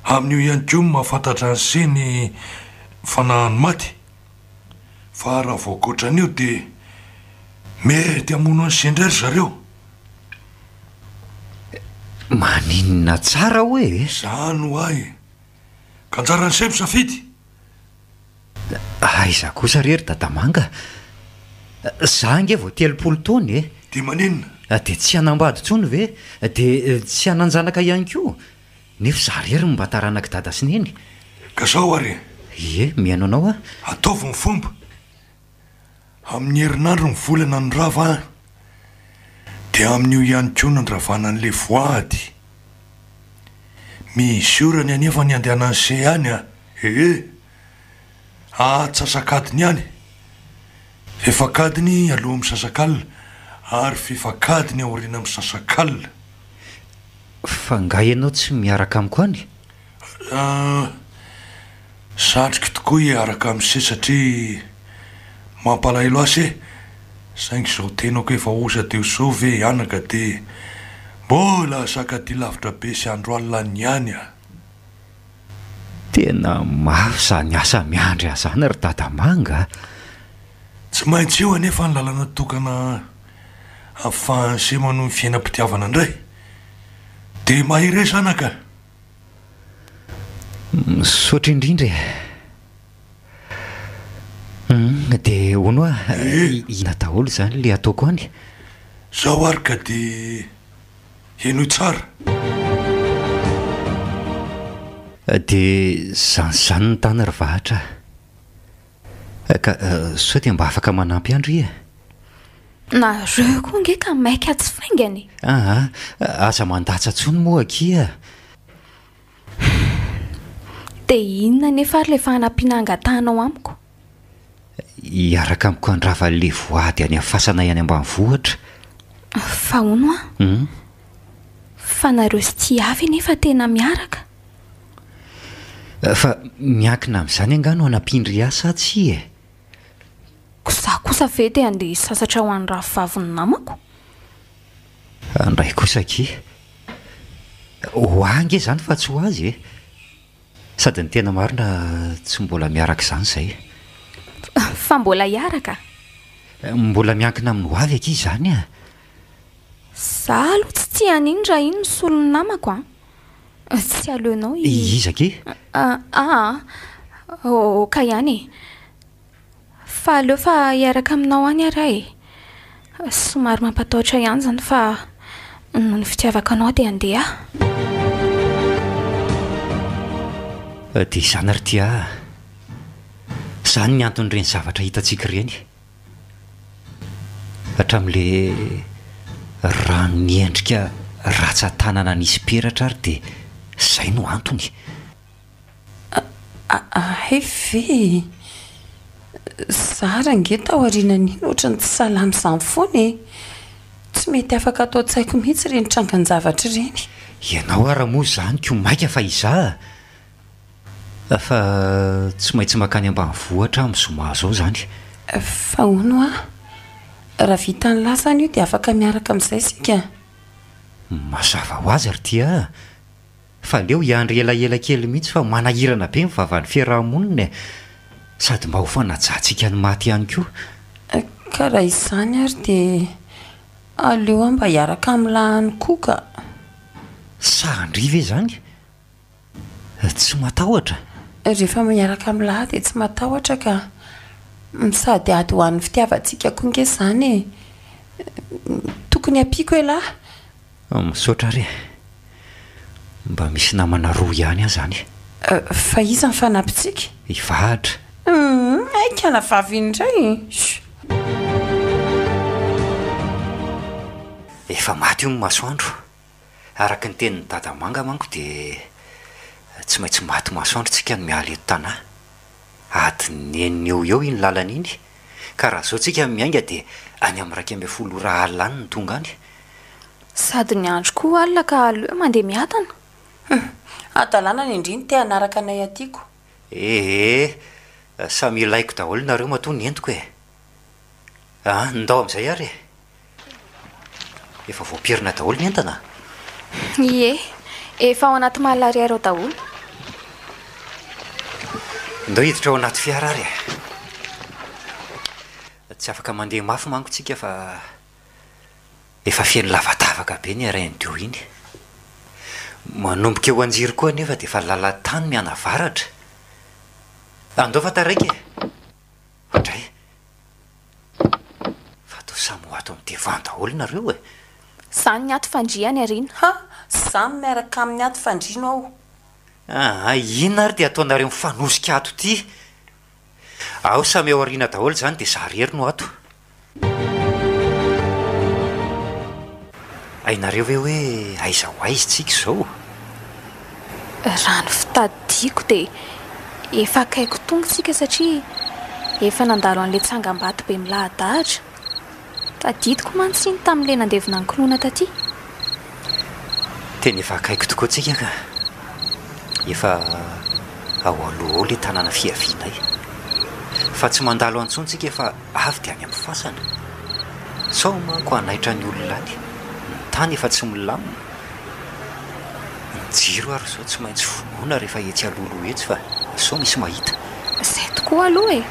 amin'io ihany koa mahafantatra ny se ny fanahany maty fa raha voakoatran'io dia mety hamono any sendray ry zareo maninona tsara hoe zany ho ay ka anjara ny semy safidy aiza kosa rery dadamanga za nge vao telopolo taony dia maninona dia tsy hanambady tsony ve dia tsy hananjanaka ihany koa nefa za rery mba taranaka dada sineny ka zao ary mihaino anao a ataovy ny fomba amin'ny herinandro ny volana ny rava dia amin'io ihany koa nandravana n'le voady misy orany anefa ny andehanany se ihany a atsasakadiny ihany fefakadiny aloha amin'ny sasakalina ary fefakadiny aoriana amin'ny sasakalina fa nga ianao tsy miaraka amiko any satrika tokoa hiaraka amin'se satria mampalahelo asy saingy izao tenako efa osa teo so ve anaka dia mbola sakaty lavitra be sy andro alina ihany a tena mafy zany asa miandry azany ry dadamanga tsy maintsy io anefa ny lalana tokana ahafahanse manoho ny fiainam-pitiavana indray dia mahire zanaka misaotra indrindra dia hono a ina daholo zany le ataoko any zaho arika dia henoy tsara dia zanyzany ny tany ry vahatra ka sao dia mba afaka manampy andry nareo koa nge ka maika tsy faingany aza mandatsa tsony moa akia dia inona nefa ary le fanampiana angatanao amiko hiaraka amiko andrava le voady any amin'ny fasana ihany ambany vohatra fa hono a fa nareo sy tia avy nefa tena miaraka. Fa miankina amin'izany angano anampindry asa tsy e. Kosa kosa ve te andeha sasatra ho an'ny ravivaviny namako? Andray kosa ki hoange zany fa tsy ho azy e. Sady ny tena marina tsy mbola miaraka izany izay. Fa mbola hiaraka? Mbola miankina amin'ny ho avy aky izany a. Za aloha tsy tia an'iny raha iny ny solon'ny namako a. Tsy aleonao iza ki? Ka ihany e. Fa aleo fa hiaraka aminao any ara e. Somary mampatahotra ihany zany fa noho ny fitiavaka anao dia andeha. Dia izany ary tia. Izany ny anton'ireny zavatra hitantsika ireny. Hatramin'le rano niendrika ratsan-tanana nisy peratra ary dia izay no antony. Ve Zara nge tao aorianan'iny ohatra ny tsy salamy izany foana e. Tsy mety afaka atao tsaiko mihitsy ireny trangan-javatra ireny. Ianao ara moa izany ko maika fa iza. Fa tsy maintsy makany ambanivohitra amin'ny zoma zao zany. Fa hono raha vita ny lasany io dia afaka miaraka amin'izay sika. Mazava ho azy ary tia. Fa leo hiandry elaela kely mihitsy fa manahirana be mivavany fiarahamonina. Sady mba ho fanajantsika ny maty ihany koa. Ka raha izany ary dia aleo mba hiaraka amin'ny lahany koa ka. Sahandriva izany. Tsy matahotra. Rehefa miaraka amin'ny lahy dia tsy matahotra ka. Sady ady ho an'ny fitiavantsika koa nge izany e. Tokony ampiako e lahy. Misaotra re. Mba misy namana roa ihany aho zany. Fa iza ny fanampitsika? Ivahatra. Aikala vavy indray. Efa maty io ny masoandro. Araka ny tenin'ny dada manga manko dia tsy maintsy maty masoandro tsika no miala eto tanahy. Adiny enina eo iny lalana iny. Ka raha zao tsika miainga dia any amin'ny 12 ora alina any ny tonga any. Sady ny andro koa alina ka aleo mandeha miatana. Adalana ny indriny te hanaraka anay atiako. Samy ilaiko daholo nareo matoa ny entiko e. Ndao amin'izay ary. Efa voapirina daholo ny entana. Ie, efa ao anaty malariary ao daholo. Ndao hiditra ao anaty fiara ary. Tsy afaka mandeha mafy manko tsika fa efa feno lavadavaka be ny arain'dio iny. Manomboka eo anjiry koa nefa dia efa lalan-tany mianavaratra. Andao fa taraiky e. Andray. Fa to samy ho ato amin'ny devan daholo nareo e. Zany ny ato fandriany ariana. Samy miaraka amin'ny ato fandriano ao. Inona ary dia ataonareo mifanosika ato ty. Ao samy eo ariana daholo zany dia zarery no ato. Ainareo ve hoe aiza ho aiza tsika izao? Raha ny fitadiako dia efa akaiko tonga tsika satria efa nandalo an'ilay tsangam-bato be milahadahatra. Tadidiko mantsiny tamin'ilay nandevina ny kolona taty. Tena efa akaiko tokoa tsika ka. Efa ao aloha ilay tanàna fiavianay. Fa tsy mandalo antsony tsika efa avy dia any amin'ny fasana. Sao manko anaitra ny olona any. Tany efa tsy milamina. Ny jiro ary zao tsy maintsy vonoina rehefa etsy alolo etsy fa sao misy mahita. Izay tokoa aloha e.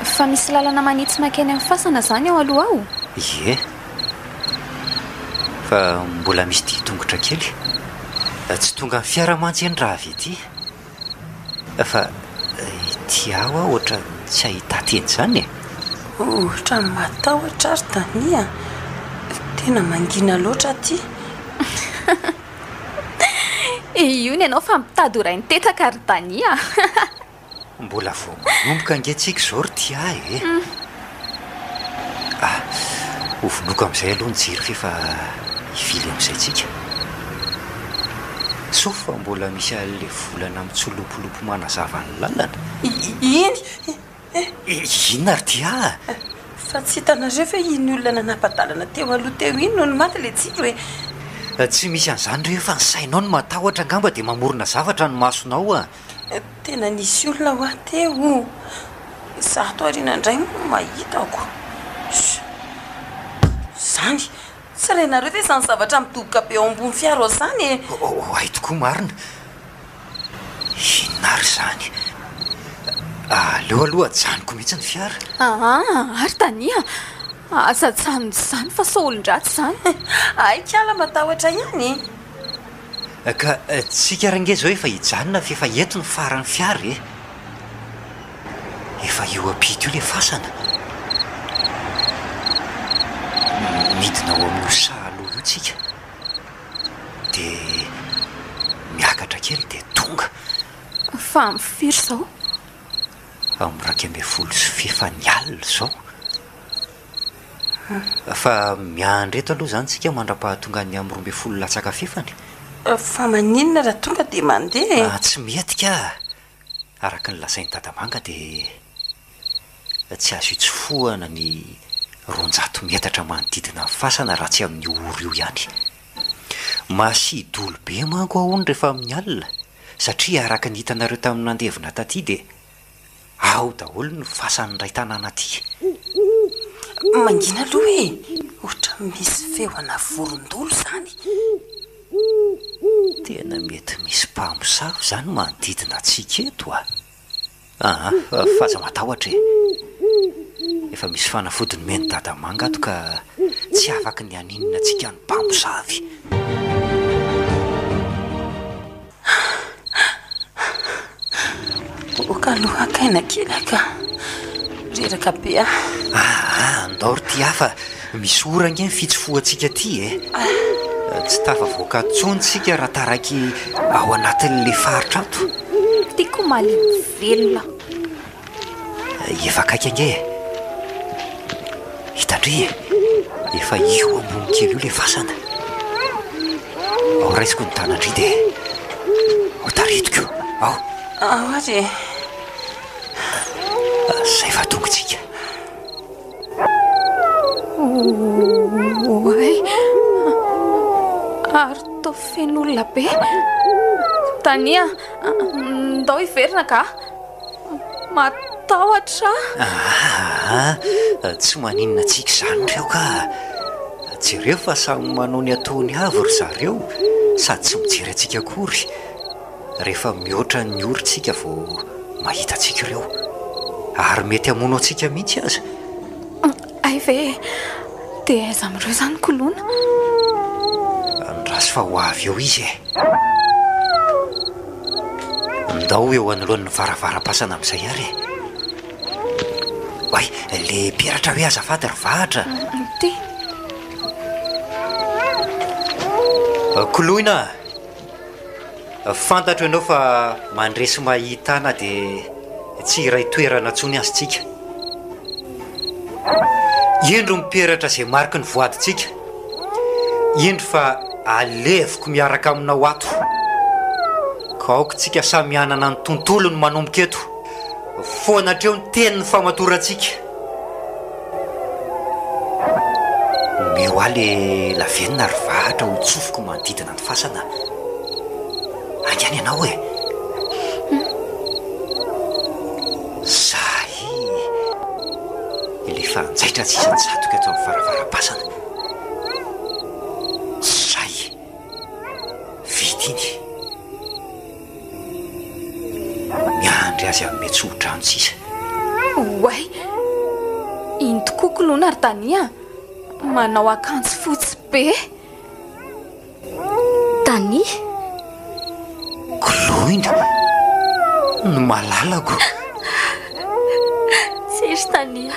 Fa misy lalana manitsy makeny amin'ny fasana zany ao aloha ao. Ie. Fa mbola misy ditongotra kely. Tsy tonga ny fiara mantsy raha avy ety. Fa ity aho ohatra tsy ahita teny zany e. Ohatra matahotra ary tania. Tena mangina loatra ty. Io ny ianao fa mitady ho rainy tetaka ary tania. Mbola vao manomboka angentsika izao ry tia e. Hovonoka amin'izay aloha ny jiro fefa hivily amin'izay tsika. Sofa mbola misy an'ilay volana mitsolopolopo manazava ny lalana. Inona ry tia? Fa tsy hitanareo fa iny olona nanapadalana teo aloha teo iny no ny maty ilay jiro e. tsy misy an'izany rehefa ny sainao no matahotra angamba dia mamorona zavatra no masonao a. Tena nisy olona ho ateo za to ariana indray mo mahitako zany tsy rainareo te izany zavatra midoboka be ao ambony fiara zany ay tokoa marina inona ary zany aleo aloha janiko mihitsy ny fiara ary tania azajanony zany fa sa olon-dratsy zany aikala matahotra ihany ka tsika range zao efa hijanona fa efa eto ny farany fiara efa eo apito io le fasana midina ao amin'ny osahaloha io tsika dia miakatra kely dia tonga fa mifiry zao am'raika ambe folo sy fefany alina zao fa miandreto aloha zany tsika mandra-pahatonga ny amin'ny 12 latsaka fefany fa maninona raha tonga dia mandeha tsy mety ka araka ny lasainy Tadamanga dia tsy azo itsofohana ny 200 metatra manodidina fasana raha tsy amin'ny oro io ihany masidolo be manko ahony rehefa amin'ny alina satria araka ny hitanareo tamin'ny nandevina taty dia ao daholo ny fasan'ny ray tanàna aty mangina aloha ohatra misy feoana vorondolo zany tena mety misy mpamosavy zany manodidina atsika eto faza matahotra efa misy fanafodiny meny Tadamanga ato ka tsy afaka ny aninona atsika ny mpamosavy oka aloha akaina kely aka reraka be andao ry ty hafa misy orangeny fitsofoantsika ty tsy tafavoaka tsontsika raha taraky ao anatin'le faritra ato tiako malemy velona efa kaiky ange hitandre efa io ambony kely io le fasana ao raisiko ny tanandry dia ao taretiko ao ary zay fa tongotsika oay ary to fen'olona be tania ndao hiverina ka matahotra tsy maninona tsika zany reo ka jereo fa samy manao ny ataony avy ry zareo sady tsy mijery atsika akory rehefa mihoatra ny orintsika vao mahita atsika ireo ary mety hamono atsika mihitsy aza ay ve dia aiza amin'ireo zany kolona ndrasy fa ho avy eo izy ndao eo anolohan'ny varavara-pasana amin'izay ary ay le peratra hoe azafady ry vahatra ty koloina fantatro ianao fa mandresy mahitana dia tsy iray toerana tsony azy tsika indro miperatra izay mariky ny voaditsika indro fa aleviko miaraka aminao ato ka aoko tsika samy anana ny tontolo ny manomboka eto foanatreo ny teny ny famatorantsika meo ah le lavenina ry vahatra ho tsofoko manodidina ny fasana angany ianao zay lefa anjaitra tsisa ny satoka eto amin'ny varavara-pasana zay vitiny miandry azy amin'ny metsodrano tsisa oay iny tokoa kolona ary tania manao akanjo fotsy be tania koloina ny malalako siry tania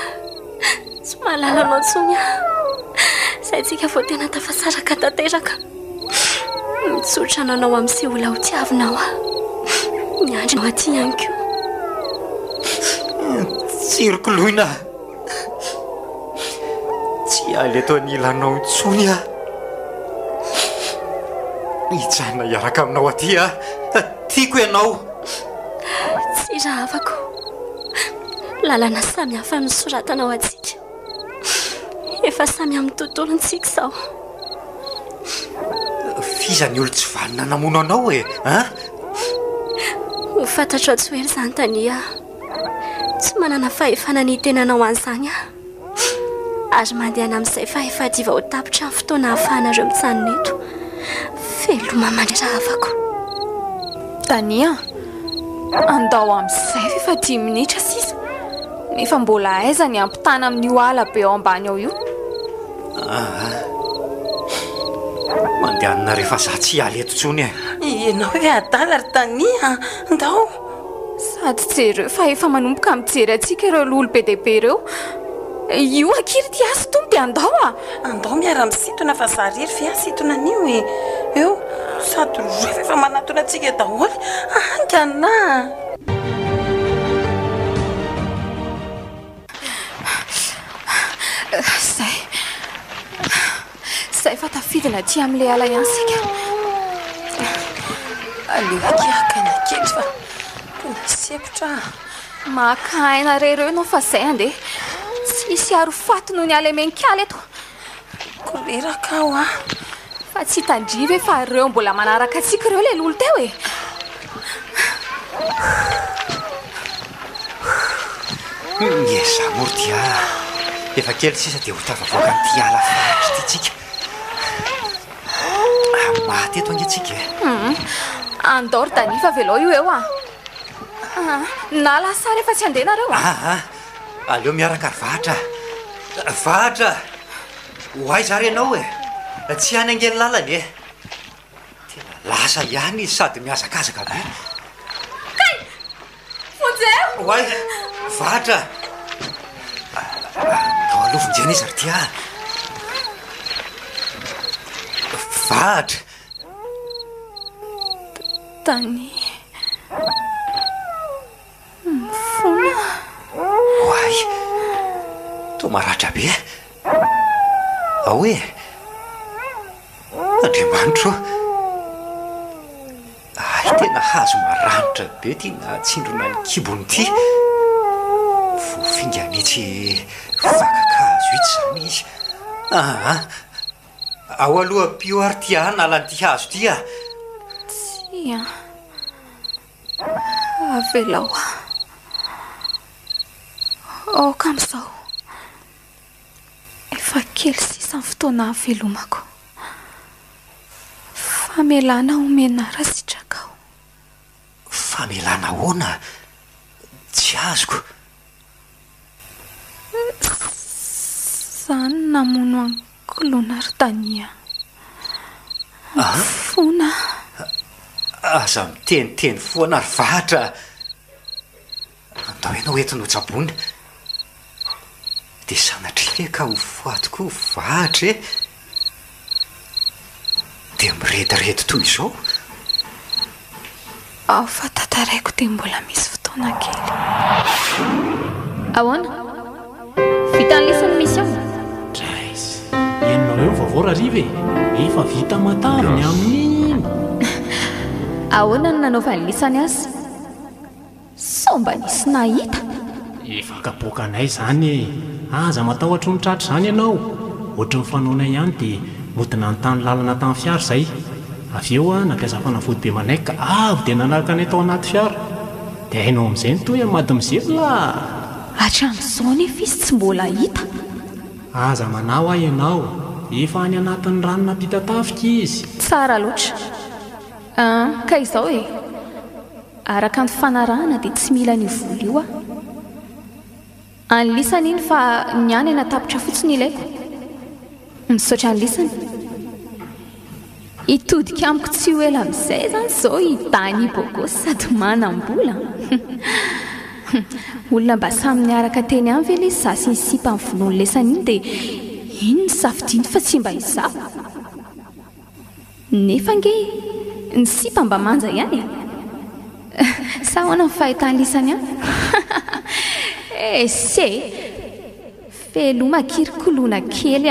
tsy mahalala anao tsony zay tsika vao tena tafasaraka tanteraka mitsotra nanao amin'ny seola ho tiavinao miandry nao aty ihany ko tsiry koloina tsy aly eto anilanao tsony hijana iaraka aminao aty tiako ianao tsy raha afako lalana samy hafa misoratanao atsika efa samy amin'ny tontolontsika sao iza ny olo tsy vanina namono anao e ho fantatra tsy ho ery izany Tania, tsy manana fahefana ny tenanao an'izany ary mandehana amin'izay fa efa diva ho tapitra amin'ny fotoana hahafahanareo mitsanona eto veloma mandreravako. Tania, andao amin'izay efa 10 minitra sisa nefa mbola aiza ny ampitana amin'io ala be ao ambany ao io. Mandehanana rehefa za tsy hialy eto tsony e. Ianao hoe adala ry Tania, andao. Sady jereo fa efa manomboka mijery atsika ireo lolo be dehibe ireo. Io akiry ty asy tomby andao andao miara misintona fa za rery fe asintona anio e. Eo sady roa efa manatona atsika daholo angana. Zay fa tafidina aty amin'ilay ala ihany sika. Aleo akiakana kely fa tona sepotra. Maka aina rereo ianao fa zay andeha. Tsisy aro faty noho ny ala menikala eto. Koreraka ao fa tsy tandriva fa ireo mbola manaraka atsika ireo ilay lolo teo e. Eza mordia efa kely sisa dia ho tafavoaka nyty ala faritra ty tsika. Maty eto angatsika e. Andao ry Tania fa velao io eo na lasary efa tsy andeha nareo aleo miaraka ry vahatra ho aiza ry ianao e, tsy any angely lalany e. Tena lasa ihany izy sady miazakazaka be. Kay fonjeo hoay vahatra tao aloha vonjena izy ry tia vahatra. Tania mifona. Hoay to maratra be ahoe Andriamanitro ay tena hazo maranitra be ty natsindrona ny kibony ty vofinga mihitsy vakakazo itsy zany izy. Ao aloha pio ary tia nalan'ty hazo ty Tsia avelao oka amin'izao efa kely sisa ny fotoana havelomako. Famelana omena rasitrakao. Famelana ahoana tsy azoko. Zany namono ankolona ry Tania. Fona aza miteniteny foana ry vahatra. Andao ianao ento no tsabony dia sanatria ka ho foatoko vahatra e dia mirediredy toy izao. ao fa tataraiko dia mbola misy fotoana kely. Ahoana vita ny lesany mission? Drais enonao eo vavora rive efa vita mataviny amin'iny. Ahoana no nanaovany lesany azy? Sao mba nisy nahita? Efa kapoakanay zany e. Aza matahotra ny tratra zany ianao. Ohatry ny fanaonay ihany dia modina ny tany lalana tamin'ny fiara izay. Avy eo nampiasa fanafody be manaika avy dia nanaraka anay tao anaty fiara. Dia hainao amin'izay ny toy mady mizely hatramin'izao nefa izy tsy mbola hita. Aza manao ahy ianao. Efa any anatin'ny rano nampita tafika izy. Tsara loatra. Ka izao e, araka ny fanarahana dia tsy mila ny vola io any lisany iny fa ny any natapitra fotsiny ilaiko. Misaotra ny lisany hitodika amiko tsy ho ela amin'izay zany izao hitany bogosy sady manam-bola. Olona mba samy niaraka teny any ve le zasy ny sipa ny vonoany lesany iny dia iny ny safidiny fa tsy mba izao. Nefa nge ny sipa mba manja ihany sa hoana ny fahitany lisany any. Se feloma kirikoloana kely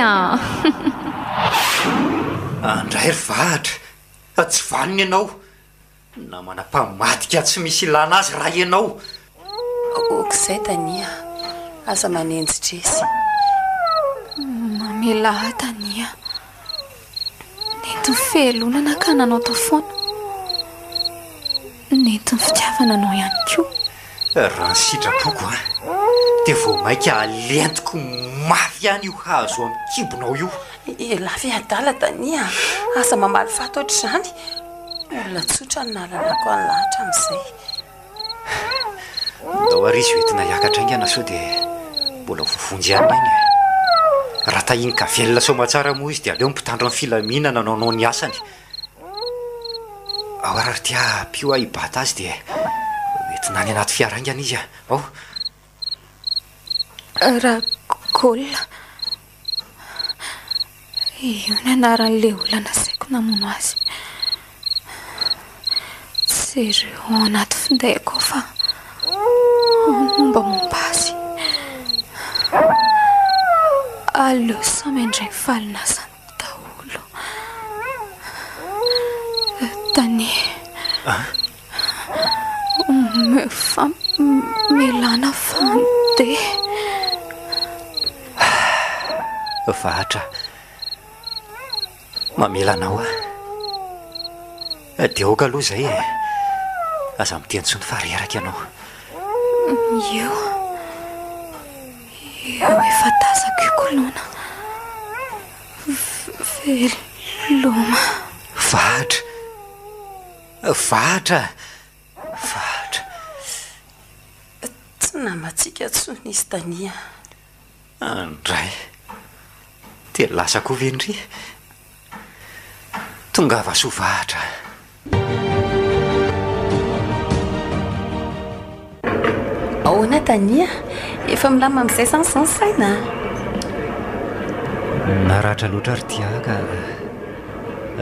andray ry vahatra tsy vaniny ianao na manam-pamadika tsy misy ilana azy raha ianao. Okizay Tania aza manenjy Dresy. Mamela Tania dia nety ny fihelonana ka nanao tao foana, nety ny fitiavana anao ihany koa. Raha ny sitrapoko a dia vao mainka alentiko mafy ihany io hazo amin'ny kibonao io. Lafy adala Tania, asa mamaly fato ohatr'izany. Olona tsotra ny nalalako any lahatra amin'izay. Ndao ary izy hoentina hiakatra aingana sao dia mbola vovonjy ihany iny. Raha tahiny ka velona somatsara moa izy dia aleo mpitandro amin'ny filaminana nanao ny asany. Ao ary tia pio a hibata azy dia hoentina any anaty fiaraingana izy a. Ao Rakolina, io ny anaran'ilay olana saiko namono azy. Tsy ireo anaty findaiko fa mombamomba azy. Aleo samy indray falina zany daholo. Tania, fa milana fandeha. Vahatra, mamelanao a dia oka aloha izay aza mitentsony fareraka ianao. Io efa tazako ikolona veloma. Vahatra tsy namatsika tsony izy Tania. Andray dia lasa koa vendry tongava soa Vahatra. Ahoana Tania, efa milama amin'izay sansany saina. Naratra loatra ary tiaka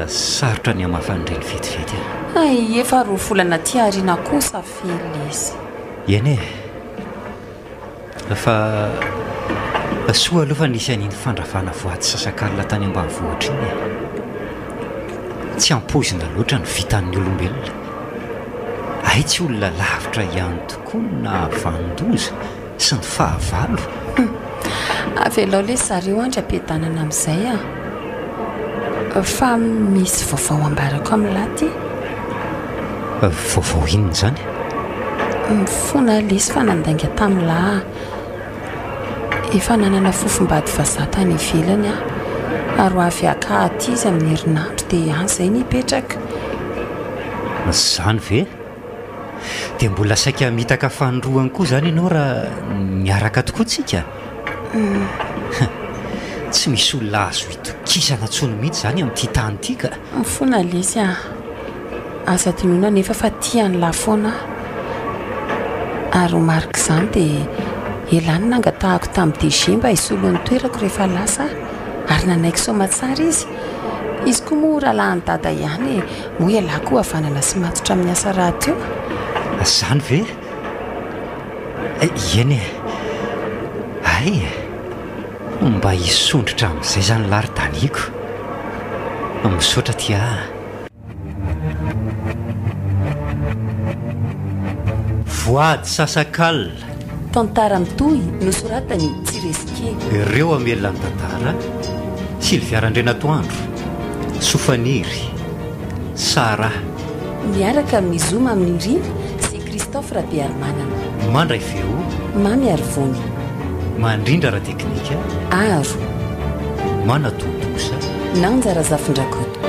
sarotra ny amafan'ireny vetivety. Ay, efa roa volana tiarina kosa fely izy. Eny fa soa aloha fa nisy an'iny fandravana voaty sasakalina tany ambanivohitra iny. Tsy ampozina loatra ny vitan'ny olombelona. Ay, tsy olona lavitra ihany tokoa na vandoza sy ny fahavalo. Avelao le zareo andra-piadanana amin'izay fa misy vaovao ambarako amin'ny laty. Vaovao inona izany? Mifona lesy fa nandainga tamin'lahy. Efa nanana fofombady vazaha tany ivelany ary avy aka aty izy amin'ny herinandro dia any izay nipetraka. Izany ve? Dia mbola saika mitaka fanroany koa izany ianao raha miaraka tokoa tsika? Tsy misy olona azo hitokisana tsony mihitsy izany amin'ity tany ity ka. Mifona lesy aza tinoana nefa fa tiany lafoana. Ary marika izany dia elany nangatahako tamin'ny DG mba hisolo ny toerako rehefa lasa ary nanaiko somatsara izy. Izy koa moa rahalahy ny dada ihany moa ialako havanana sy matotra amin'ny asa raha teo. Izany ve? Eny ay, mba hisondrotra amin'izay zany lari-daniako. Misaotra tia. Voady sasakalina. Tantara mitohy nosoratany Tsiresikely. Ireo amelona ny tantara Sylvia Randrenatoandro, Sofaniry, Sara. Miaraka amin'ny Zoma amin'ny Rina sy Christophe Rabearmanana. Mandray feo. Mamy Arvony. Mandrindra ara teknika. Aro. Manatontosa. Nanjara Zafindrakoto.